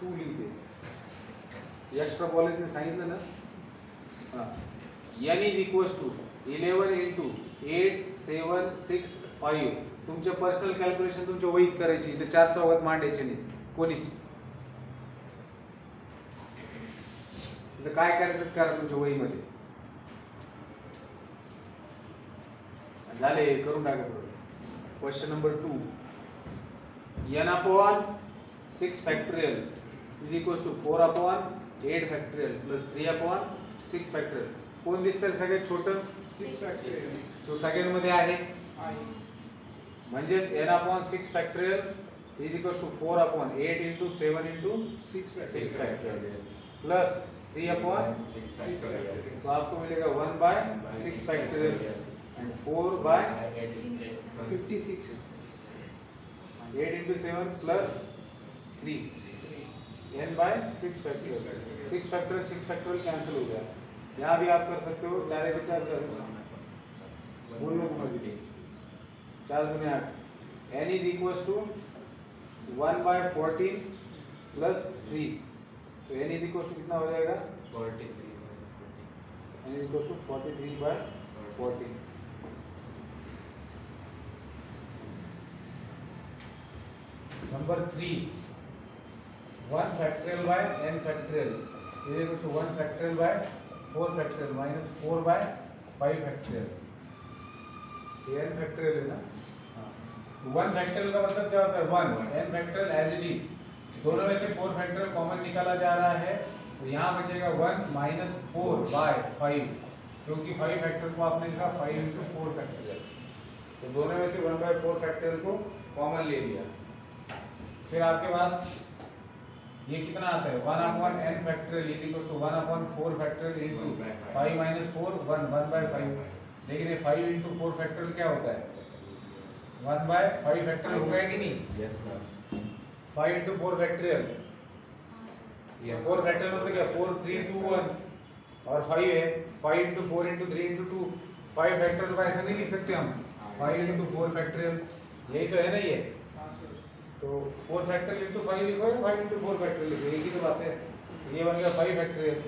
तू लिखते एक्स्ट्रा कॉलेजने सांगितलं ना हां n is equals to 11 into 8 7 6 5 तुमचे पर्सनल कॅल्क्युलेशन तुमच्या वहीत करायची ते चार चौघात मांडायचे नाही कोणीच तर काय करायचं करा तुमच्या वहीमध्ये झाले करून टाका question number 2 n upon 6 factorial is equals to 4 upon 8 factorial plus 3 upon 6 factorial कोण दिसतंय सगळ्यात छोटं 6 factorial तो सगळ्यांमध्ये आहे I म्हणजे n upon 6 factorial is equals to 4 upon 8 into 7 into 6 6 factorial factorial plus 3 upon 6 factorial. तो आपको मिलेगा 1 by 6 factorial and 4 by 56 8 into 7 plus 3 n by 6 factorial 6 factorial cancel हो गया यहाँ भी आप कर सकते हो 4 के 4 बोल लो मुझे 4 दूनी 8 n is equals to 1 by 14 plus 3 तो n is equals to कितना हो जाएगा 43 n is equals to 43 by 14 Number 3 1 factorial by n factorial is equal to 1 factorial by 4 factorial minus 4 by 5 factorial ये n factorial है ना तो 1 factorial का मतलब क्या होता है 1 n factorial as it is दोनों में से 4 factorial कॉमन निकाला जा रहा है तो यहाँ बचेगा 1 minus 4 by 5 क्योंकि 5 factorial को आपने लिखा 5 into 4 factorial तो दोनों में से 1 by 4 factorial को कॉमन ले लिया फिर आपके पास ये कितना आता है 1/n factorial is equal to 1/4 factorial into 5 - 4 1/5। लेकिन ये 5 × 4 फैक्टोरियल क्या होता है 1/5 फैक्टोरियल होगा कि नहीं। Yes sir 5 × 4 factorial yes 4 factorial मतलब क्या 4 3 2 1 और 5 है 5 × 4 × 3 × 2 5 फैक्टोरियल को ऐसा नहीं लिख सकते हम 5 × 4 फैक्टोरियल यही तो है ना ये। हाँ सर तो 4 फैक्टोरियल इंटू 5 लिखो या 5 × 4 फैक्टोरियल लिखो एक ही तो बात है। ये बन गया 5 फैक्टोरियल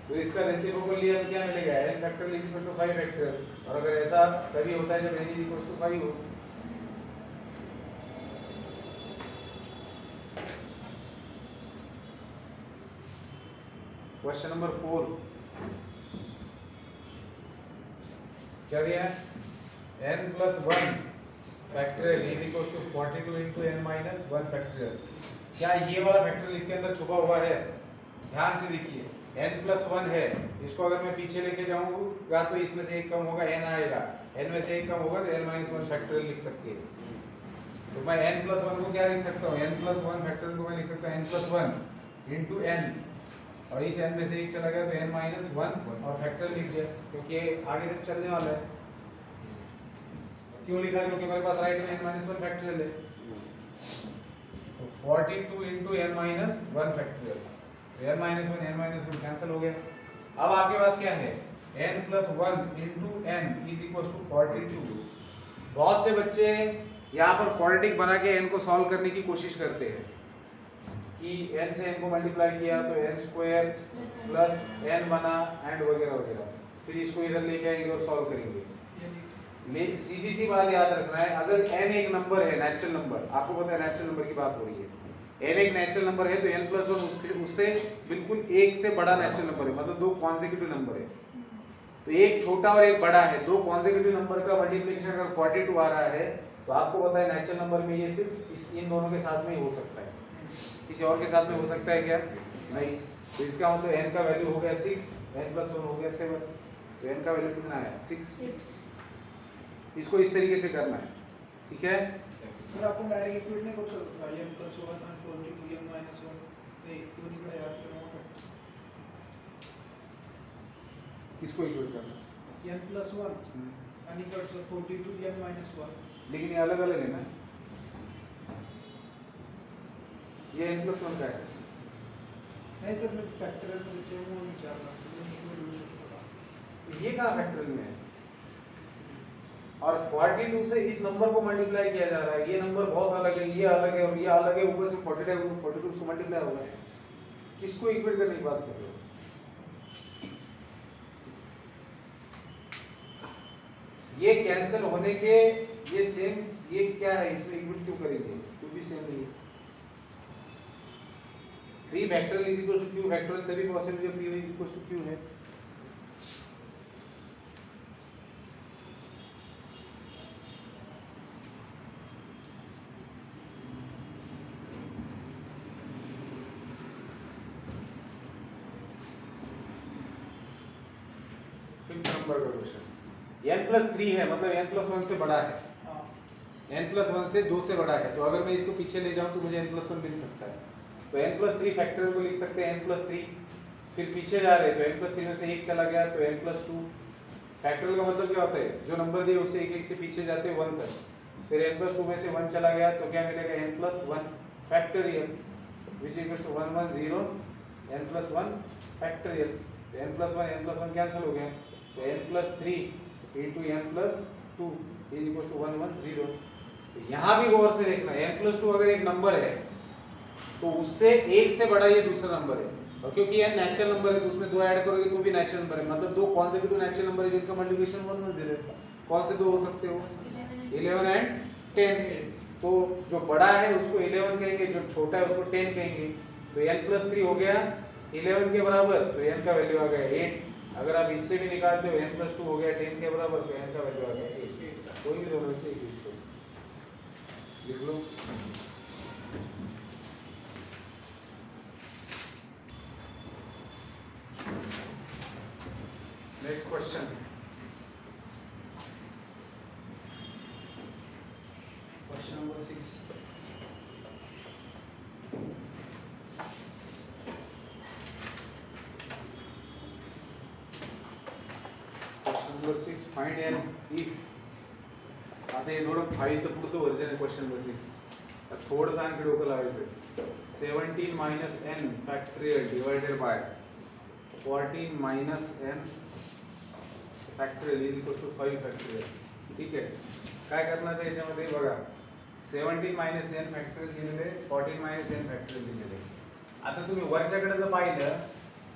तो इसका रेसिप्रोकल लिया तो क्या मिलेगा n factorial is equal to 5 factorial और अगर ऐसा तभी होता है जब n इज इक्वल टू 5 हो। क्वेश्चन नंबर 4 क्या दिया है n + 1 factorial is equal to 42 × n - 1 factorial. क्या ये वाला फैक्टोरियल इसके अंदर छुपा हुआ है। ध्यान से देखिए n + 1 है इसको अगर मैं पीछे लेके जाऊंगा तो इसमें से एक कम होगा n आएगा n में से एक कम होगा तो n - 1 फैक्टोरियल लिख सकते हैं। तो मैं n + 1 को क्या लिख सकता हूँ n + 1 फैक्टोरियल को मैं लिख सकता हूँ n + 1 × n और इस n में से एक चला गया तो n - 1 और फैक्टोरियल लिख दिया क्योंकि ये आगे तक चलने वाला है। क्यों लिखा क्योंकि मेरे पास राइट में n - 1 फैक्टोरियल है। तो 42 × n - 1 फैक्टोरियल तो n - 1 n - 1 कैंसिल हो गया। अब आपके पास क्या है n + 1 × n is equal to 42। बहुत से बच्चे यहाँ पर क्वाड्रेटिक बना के n को सॉल्व करने की कोशिश करते हैं कि n से n को मल्टीप्लाई किया तो n² प्लस n बना एंड वगैरह वगैरह फिर इसको इधर लेके आएंगे और सॉल्व करेंगे। सीधी सी बात याद रखना है अगर n एक नंबर है नेचुरल नंबर आपको पता है नेचुरल नंबर की बात हो रही है n एक नेचुरल नंबर है तो n + 1 उससे बिल्कुल एक से बड़ा नेचुरल नंबर है मतलब दो कॉन्सेक्यूटिव नंबर है। तो एक छोटा और एक बड़ा है दो कॉन्सेक्यूटिव नंबर का मल्टीप्लिकेशन अगर 42 आ रहा है तो आपको पता है नेचुरल नंबर में ये सिर्फ इन दोनों के साथ में ही हो सकता है किसी और के साथ में हो सकता है क्या नहीं। तो इसका मतलब n का वैल्यू हो गया 6 n + 1 हो गया 7 तो n का वैल्यू कितना आया 6। इसको इस तरीके से करना है ठीक है। सर आपण डायरेक्ट इक्वेट नाही करू शकत का m + 1 आणि 42 m - 1 ते दोन्हीकडे असले मोठे किसको इक्वेट करना n + 1 आणि इकडचं 42 m - 1 लेकिन ये अलग अलग है ना ये n + 1 का है नाही सर मी फॅक्टोरियल मध्ये जेव्हा विचारला तुम्ही इक्वेट होऊ शकतो का ये कहाँ फैक्टोरियल में है और 42 से इस नंबर को मल्टीप्लाई किया जा रहा है ये नंबर बहुत अलग है ये अलग है और ये अलग है ऊपर से 42 उसको मल्टीप्लाई होगा किसको इक्वेट करने की बात कर रहे हो। ये कैंसिल होने के ये सेम ये क्या है इसमें इक्वेट क्यों करेंगे क्यों भी सेम नहीं है। 3 factorial is equal to q factorial तभी पॉसिबल जब p is equal to q है। नंबर का क्वेश्चन n + 3 है मतलब n + 1 से बड़ा है हां n + 1 से 2 से बड़ा है तो अगर मैं इसको पीछे ले जाऊं तो मुझे n + 1 मिल सकता है। तो n + 3 फैक्टोरियल को लिख सकते हैं n + 3 फिर पीछे जा रहे तो n + 3 में से एक चला गया तो n + 2 फैक्टोरियल का मतलब क्या होता है जो नंबर दिए उससे एक एक से पीछे जाते हैं 1 तक फिर n + 2 में से 1 चला गया तो क्या मिलेगा n + 1 factorial which equals to 1 1 0 n + 1 factorial तो n + 1 कैंसिल हो गया तो n + 3 into n + 2 is equals to 1 1 0। तो यहाँ भी गौर से देखना n + 2 अगर एक नंबर है तो उससे एक से बड़ा ये दूसरा नंबर है और क्योंकि n नेचुरल नंबर है तो उसमें दो ऐड करोगे तो भी नेचुरल नंबर है मतलब दो कॉन्सेक्यूटिव नेचुरल नंबर है जिनका मल्टीप्लिकेशन 1 1 0 है। कौन से दो हो सकते हो 11 and 10 तो जो बड़ा है उसको 11 कहेंगे जो छोटा है उसको 10 कहेंगे तो n + 3 हो गया 11 के बराबर तो n का वैल्यू आ गया 8। अगर आप इससे भी निकालते हो n + 2 हो गया 10 के बराबर तो n का वैल्यू आ गया 8। कोई भी दोनों से यूज करो लिख लो। Next question question number 6 number 6 find N if. आता हे थोडं 5 चं पुढचं वर्जन आहे क्वेश्चन नंबर 6. थोडंसं आणखी डोकं लावायचं. 17 minus n factorial divided by 14 minus n factorial is equal to 5 factorial. ठीक आहे. काय करणार आहे याच्यामध्ये बघा. 17 minus n factorial दिलेले, 14 minus n factorial दिलेले. आता तुम्ही वरच्याकडे जर पाहिलं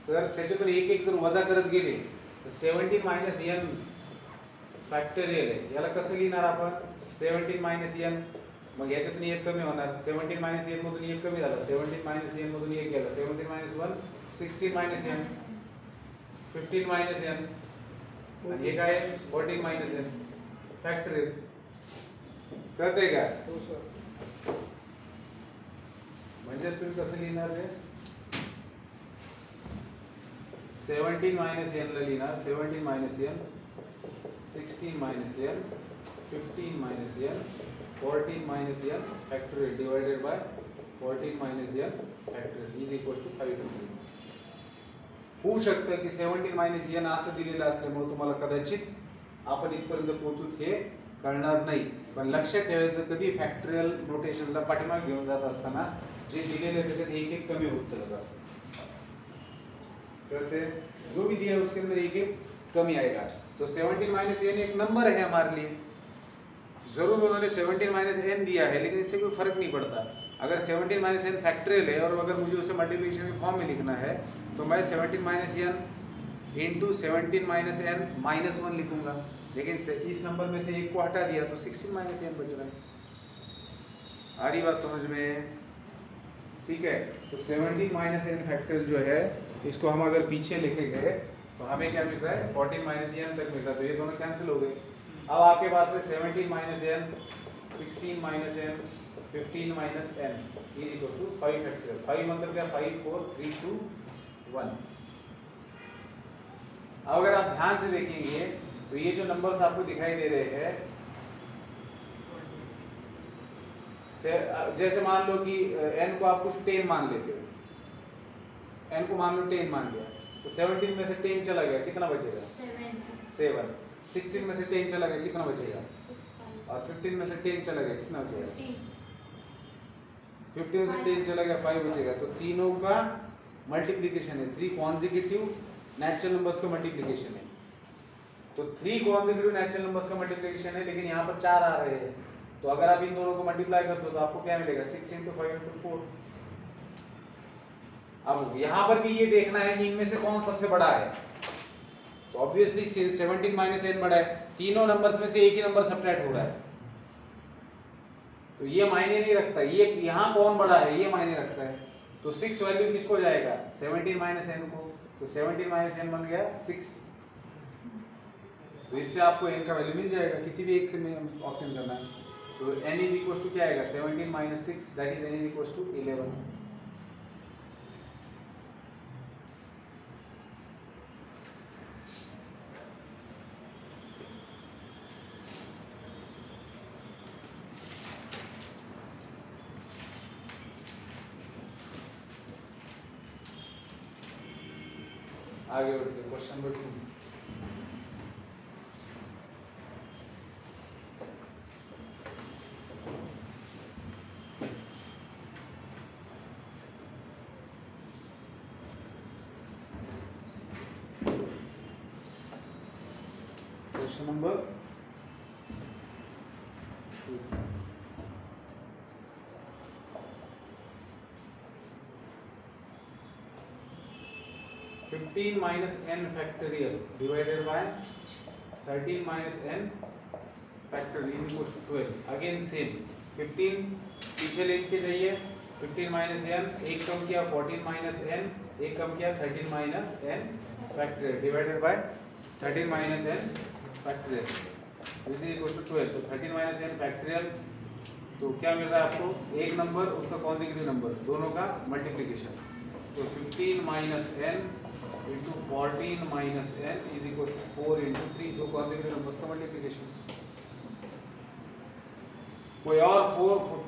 तर त्याच्यातून एक एक जर वजा करत गेले तर 17 minus n फॅक्टोरियल आहे. याला कसं लिहिणार आपण? 17 minus n, मग याच्यातून एक कमी होणार. 17 minus n मधून एक कमी झाला, 17 minus n मधून एक गेला, 17 minus 1 16 minus n, 15 minus n आणि हे काय 14 minus n फॅक्टोरियल. कळतंय का? हो सर. म्हणजे तुम्ही कसं लिहिणार आहे? 17 minus n ला लिहिणार 17 minus n, 16 minus n, 15 minus n, 14 minus n factorial divided by 14 minus n factorial is equal to 5. होऊ शकतं की 17 minus n असं दिलेलं असल्यामुळे तुम्हाला कदाचित आपण इथपर्यंत पोहोचूत हे कळणार नाही. पण लक्षात ठेवायचं कधी फॅक्टोरियल नोटेशनला पाठीमागे घेऊन जात असताना जे दिलेले त्याच्यात एक एक कमी होत चालत असतं. कहते जो भी दिया है उसके अंदर एक एक कमी आएगा. तो 17 minus n एक नंबर है हमारे लिए. जरूर उन्होंने 17 minus n दिया है लेकिन इससे कोई फर्क नहीं पड़ता. अगर 17 minus n फैक्टोरियल है और अगर मुझे उसे मल्टीप्लिकेशन के फॉर्म में लिखना है तो मैं 17 minus n into 17 minus n minus 1 लिखूंगा. लेकिन इस नंबर में से एक को हटा दिया तो 16 minus n बच रहा है. आ रही बात समझ में? ठीक है. तो 17 minus n फैक्टोरियल जो है इसको हम अगर पीछे लेके गए तो हमें क्या मिल रहा है? 14 minus n तक मिल रहा है. तो ये दोनों कैंसिल हो गए. अब आपके पास है 17 minus n, 16 minus n, 15 minus n is equal to 5 factorial. 5 मतलब क्या? 5 4 3 2 1. अब अगर आप ध्यान से देखेंगे तो ये जो नंबर्स आपको दिखाई दे रहे हैं, जैसे मान लो कि n को आप कुछ 10 मान लेते हो, n को मान लो 10 मान लिया तो 17 में से 10 चला गया, कितना बचेगा? 7. 16 में से 10 चला गया, कितना बचेगा? और 15 में से 10 चला गया, कितना बचेगा? 15 से 10 चला गया, 5 बचेगा. तो तीनों का मल्टीप्लिकेशन है. 3 कॉन्जिक्यूटिव नेचुरल नंबर्स का मल्टीप्लिकेशन है. तो 3 कॉन्जिक्यूटिव नेचुरल नंबर्स का मल्टीप्लिकेशन है, लेकिन यहाँ पर 4 आ रहे हैं. तो अगर आप इन दोनों को मल्टीप्लाई करते हो तो आपको क्या मिलेगा? 6 into 5 into 4. अब यहाँ पर भी ये देखना है कि इनमें से कौन सबसे बड़ा है. तो ऑब्वियसली 17 minus n बड़ा है. तीनों नंबर्स में से एक ही नंबर सब्ट्रैक्ट हो रहा है, तो ये मायने नहीं रखता. ये यहाँ कौन बड़ा है ये मायने रखता है. तो 6 वैल्यू किसको जाएगा? 17 minus n को. तो 17 minus n बन गया 6. तो इससे आपको n का वैल्यू मिल जाएगा. किसी भी एक से ऑप्शन करना है तो n इज इक्वल टू क्या आएगा? 17 minus 6 that is n is equal to 11. आगे बढ़ते हैं. Question number 2. Question number 2. Fifteen minus n factorial divided by 13 minus n factorial equals to 12. Again same. 15 पीछे ले के जाइए. 15 minus n एक कम किया, 14 minus n एक कम किया, 13 minus n factorial divided by 13 minus n factorial. This is equals to 12. तो 13 minus n factorial तो क्या मिल रहा है आपको? एक नंबर उसका कॉन्जिक्यूटिव नंबर, दोनों का मल्टीप्लिकेशन. तो 15 minus n into 14 minus n is equal to 4 into 3. दो कॉन्जिक्यूटिव नंबर्स का मल्टीप्लिकेशन. कोई और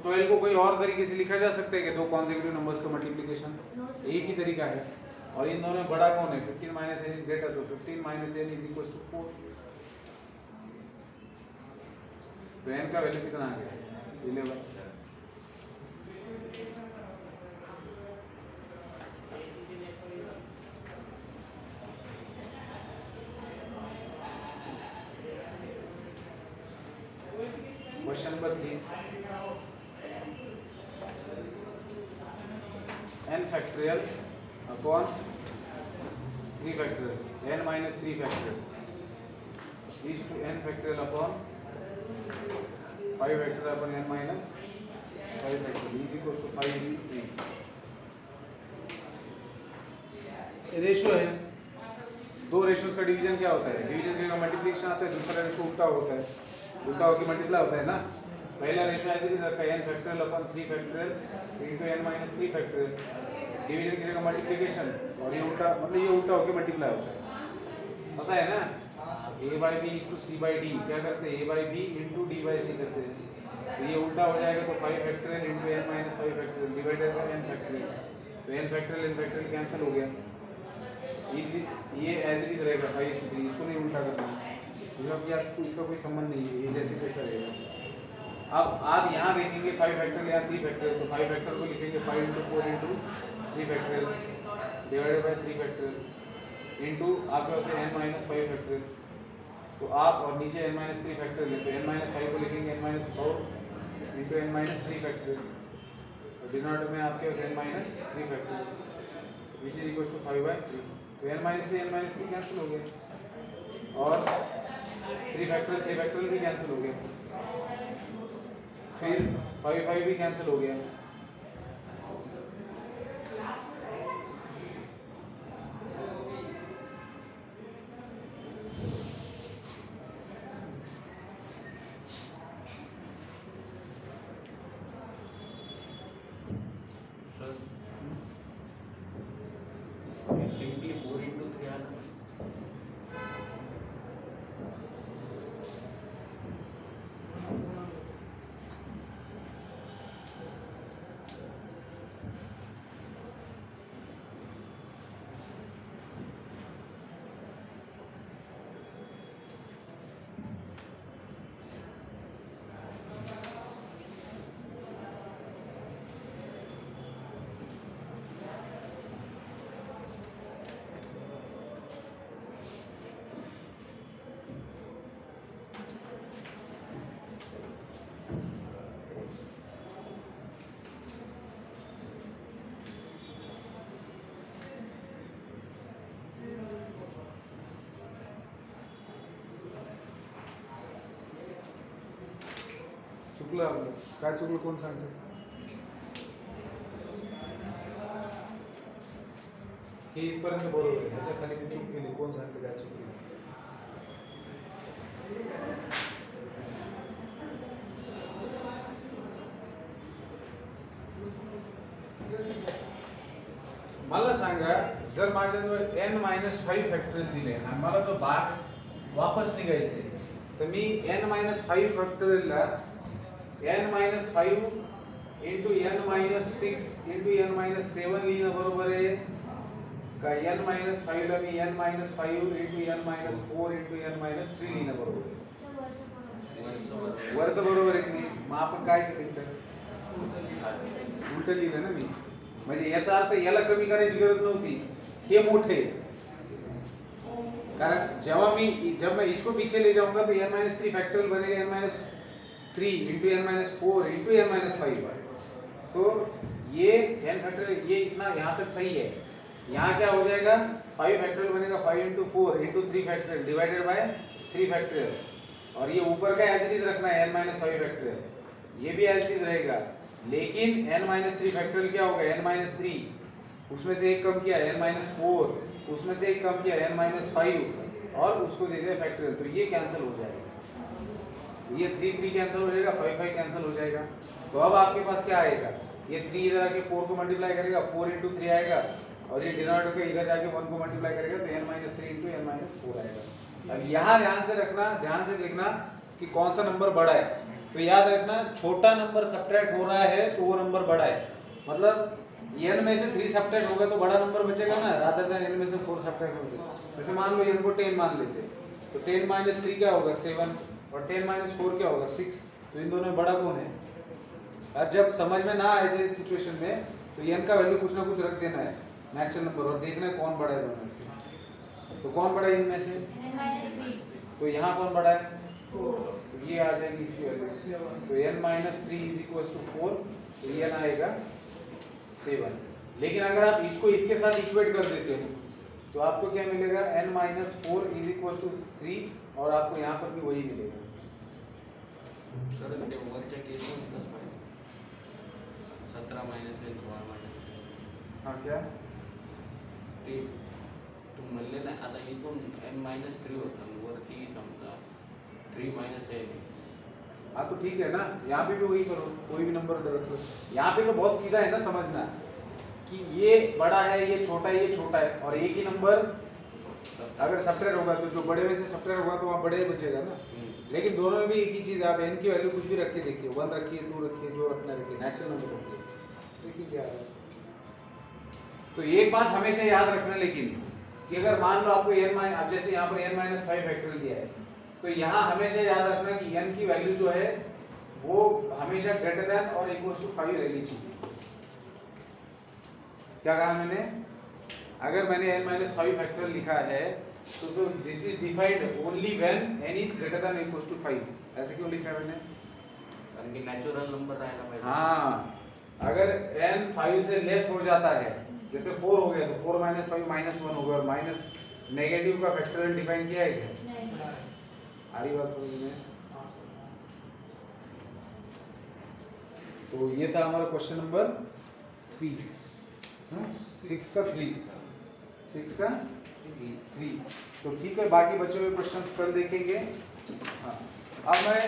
12 को कोई और तरीके से लिखा जा सकता है कि दो कॉन्जिक्यूटिव नंबर्स का मल्टीप्लिकेशन? एक ही तरीका है. और इन दोनों में बड़ा कौन है? 15 minus n is greater, तो 15 minus n is equal to 4. तो n का वैल्यू कितना आ गया 11। Question number 3 n factorial upon 3 factorial n minus 3 factorial is to n factorial upon 5 factorial upon n minus 5 factorial is equal to 5 into 3। Ratio है, दो ratios का division क्या होता है? डिवीजन का मल्टीप्लिकेशन आता है, दूसरा रेशियो उल्टा होता है, उल्टा होकर मल्टीप्लाई होता है ना। पहला रेशियो ऐसे ही रखा है n factorial upon 3 factorial into n minus 3 factorial. Division की जगह मल्टीप्लिकेशन और ये उल्टा, मतलब ये उल्टा होकर मल्टीप्लाई होता है, पता है ना। a by b is to c by d, क्या करते हैं? a by b into d by c करते हैं, तो ये उल्टा हो जाएगा, तो 5 factorial into n minus 5 factorial divided by n factorial, तो n फैक्टोरियल कैंसिल हो गया। इजी, ये एज इट इज रहेगा 5 to 3, इसको नहीं उल्टा करना, इसका कोई संबंध नहीं है, ये जैसे तैसा रहेगा। अब आप यहाँ देखेंगे 5 फैक्टोरियल या 3 फैक्टोरियल, तो 5 फैक्टोरियल को लिखेंगे 5 into 4 into 3 factorial divided by 3 factorial into आपके पास n माइनस 5 फैक्टोरियल, तो आप और नीचे n माइनस 3 फैक्टोरियल, तो n माइनस 5 को लिखेंगे n minus 4 into n minus 3 factorial, और डिनोमिनेटर में आपके पास n minus 3 factorial which is equal to 5 by 3, तो n माइनस 3 कैंसिल हो गया, और 3 फैक्टोरियल भी कैंसिल हो गया, फिर 5 भी कैंसिल हो गया। सिंपली 4 into 3 आना। चुकलं आपलं, काय चुकलं कोण सांगतं? हे इथपर्यंत बरोबर आहे, ह्याच्या खाली मी चूक केली, कोण सांगतं काय चुकली? मला सांगा, जर माझ्याजवळ n मायनस 5 फॅक्टोरियल दिले आणि मला तो बार वापस निघायचे, तर मी n minus 5 फॅक्टोरियलला n minus 5 into n minus 6 into n minus 7 लिहिणं बरोबर आहे का? n मायनस 5 ला मी n minus 5 into n minus 4 into n minus 3 लिहिणं बरोबर आहे? वरचं बरोबर आहे की नाही? मग आपण काय केलं तर उलट लिहिलं ना मी, म्हणजे याचा अर्थ याला कमी करायची गरज नव्हती, हे मोठे, कारण जब मैं इसको पीछे ले जाऊंगा तो n माइनस 3 फैक्टोरियल बनेगा n minus 3 into n minus 4 into n minus 5, तो ये n फैक्टोरियल ये इतना यहाँ तक सही है। यहाँ क्या हो जाएगा? 5 फैक्टोरियल बनेगा 5 into 4 into 3 factorial divided by 3 factorial, और ये ऊपर का एज इट इज रखना है n माइनस 5 फैक्टोरियल, ये भी एज इट इज रहेगा, लेकिन n माइनस 3 फैक्टोरियल क्या होगा? n माइनस 3, उसमें से एक कम किया n माइनस 4, उसमें से एक कम किया n माइनस 5 और उसको दे दिया फैक्टोरियल, तो ये कैंसिल हो जाएगा, ये 3 3 कैंसिल हो जाएगा, 5 5 कैंसिल हो जाएगा, तो अब आपके पास क्या आएगा? ये 3 इधर आके 4 को मल्टीप्लाई करेगा, 4 इंटू 3 आएगा, और ये डिनोमिनेटर को इधर जाके 1 को मल्टीप्लाई करेगा, तो n minus 3 into n minus 4 आएगा। अब यहाँ ध्यान से रखना, ध्यान से देखना कि कौन सा नंबर बड़ा है, तो याद रखना छोटा नंबर सब्ट्रैक्ट हो रहा है तो वो नंबर बड़ा है, मतलब n में से 3 सब्ट्रैक्ट होगा तो बड़ा नंबर बचेगा ना, रादर देन n में से 4 सब्ट्रैक्ट होगा। जैसे मान लो n को 10 मान लेते, तो 10 माइनस 3 क्या होगा? 7, और 10 माइनस 4 क्या होगा? 6, तो इन दोनों में बड़ा कौन है? और जब समझ में ना आए ऐसे सिचुएशन में तो n का वैल्यू कुछ ना कुछ रख देना है नेचुरल नंबर और देखना है कौन बड़ा है दोनों में से। तो कौन बड़ा है इनमें से? तो यहाँ कौन बड़ा है? तो ये आ जाएगी इसकी वैल्यू। तो n-3 इज इक्वल टू 4, तो ये n आएगा 7। लेकिन अगर आप इसको इसके साथ इक्वेट कर देते हो तो आपको क्या मिलेगा? n-4 इज इक्वल टू 3 और आपको यहाँ पर भी वही मिलेगा। सर ते वरच्या केसमध्ये कसं पाहिजे 17 मायनस 1 16 मायनस हाँ क्या? ते तू म्हणले ना आता इथून n-3 होतं वरती समजा 3 मायनस 1 हाँ तो ठीक है ना, यहाँ पे भी वही करो, कोई भी नंबर रख लो। यहाँ पे तो बहुत सीधा है ना समझना कि ये बड़ा है ये छोटा है ये छोटा है और एक ही नंबर अगर सब्ट्रैक्ट होगा तो जो बड़े में से सब्ट्रैक्ट होगा तो वहाँ बड़े बचेगा ना। लेकिन दोनों में भी एक ही चीज है, आप n की वैल्यू कुछ भी रख के देखिए, 1 रखिए 2 रखिए जो रखना रखिए, नेचुरल नंबर रखिए, देखिए क्या है। तो एक बात हमेशा याद रखना लेकिन कि अगर मान लो आपको अब जैसे यहाँ पर n-5 फैक्टोरियल दिया है तो यहाँ हमेशा याद रखना कि n की वैल्यू जो है वो हमेशा ग्रेटर देन और इक्वल टू 5 रहनी चाहिए। क्या कहा मैंने? अगर मैंने n-5 फैक्टोरियल लिखा है तो this is defined only when n is greater than equal to 5। ऐसे क्यों लिखा है मैंने? कारण की नॅचरल नंबर राहायला पाहिजे। हाँ, अगर n 5 से लेस हो जाता है जैसे 4 हो गया तो 4 माइनस 5 माइनस 1 होगा और माइनस नेगेटिव का फैक्टोरियल डिफाइन किया है क्या? आ रही बात समझ में? तो ये था हमारा क्वेश्चन नंबर 6 का 3। तो ठीक है, बाकी बच्चों के क्वेश्चंस कल देखेंगे। हाँ, अब मैं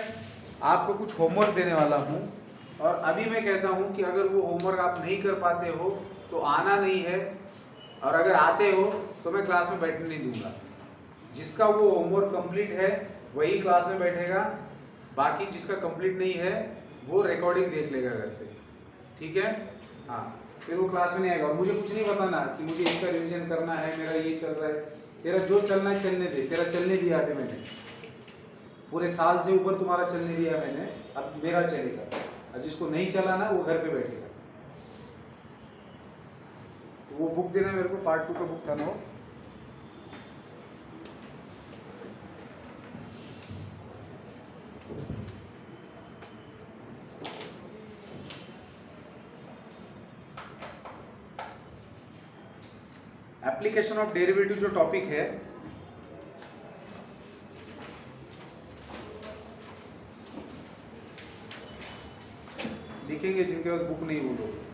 आपको कुछ होमवर्क देने वाला हूँ और अभी मैं कहता हूँ कि अगर वो होमवर्क आप नहीं कर पाते हो तो आना नहीं है और अगर आते हो तो मैं क्लास में बैठने नहीं दूंगा। जिसका वो होमवर्क कंप्लीट है वही क्लास में बैठेगा, बाकी जिसका कंप्लीट नहीं है वो रिकॉर्डिंग देख लेगा घर से, ठीक है? हाँ, फिर वो क्लास में नहीं आएगा और मुझे कुछ नहीं बताना कि मुझे इसका रिवीजन करना है, मेरा ये चल रहा है। तेरा जो चलना है चलने दे, तेरा चलने दिया अभी मैंने, पूरे साल से ऊपर तुम्हारा चलने दिया मैंने, अब मेरा चलेगा और जिसको नहीं चलाना वो घर पे बैठेगा। तो वो बुक देना मेरे को, पार्ट 2 का बुक था ना वो। एप्लीकेशन ऑफ डेरिवेटिव जो टॉपिक है लिखेंगे जिनके पास बुक नहीं वो लोग।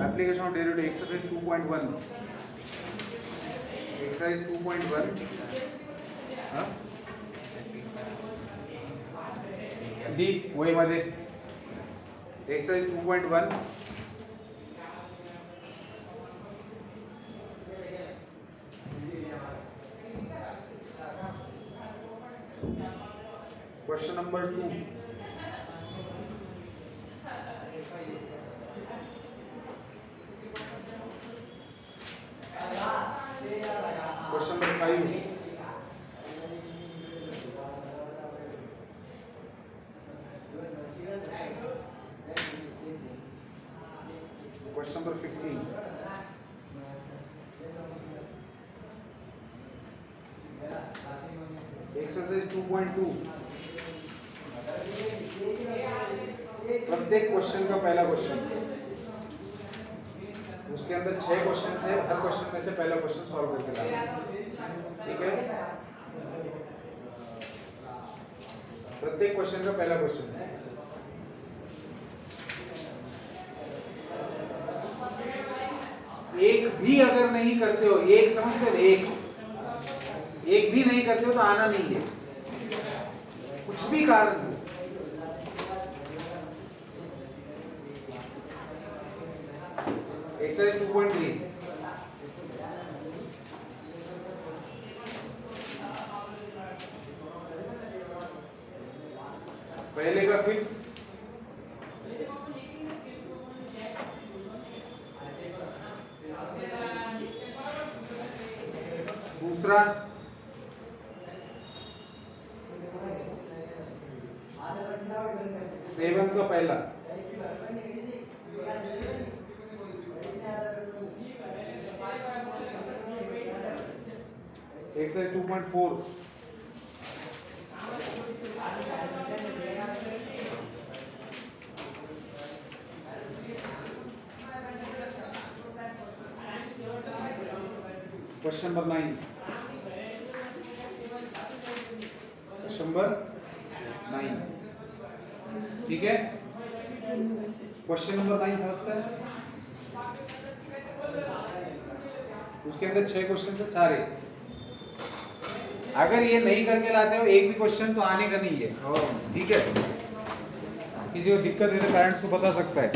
Application of derivative exercise 2.1 exercise 2.1 हाँ डी वही मध्ये exercise 2.1 question number 2 question number 5 question number 15 exercise 2.2 प्रत्येक क्वेश्चन का पहला क्वेश्चन, उसके अंदर 6 क्वेश्चन है, हर क्वेश्चन में से पहला क्वेश्चन सॉल्व करके लाना, ठीक है? प्रत्येक क्वेश्चन का पहला क्वेश्चन है। नहीं करते हो, एक समझते हो, एक भी नहीं करते हो तो आना नहीं है, कुछ भी कारण हो। एक्सरसाइज 2.3 पहले का फिफ्थ, दूसरा सेवंथ का पहला, exercise 2.4 question number 9, question number 9, ठीक है। क्वेश्चन नंबर 9 समझते हैं, उसके अंदर 6 क्वेश्चन थे सारे। अगर ये नहीं करके लाते हो एक भी क्वेश्चन तो आने का नहीं है, ठीक है। किसी को दिक्कत है तो पेरेंट्स को बता सकता है।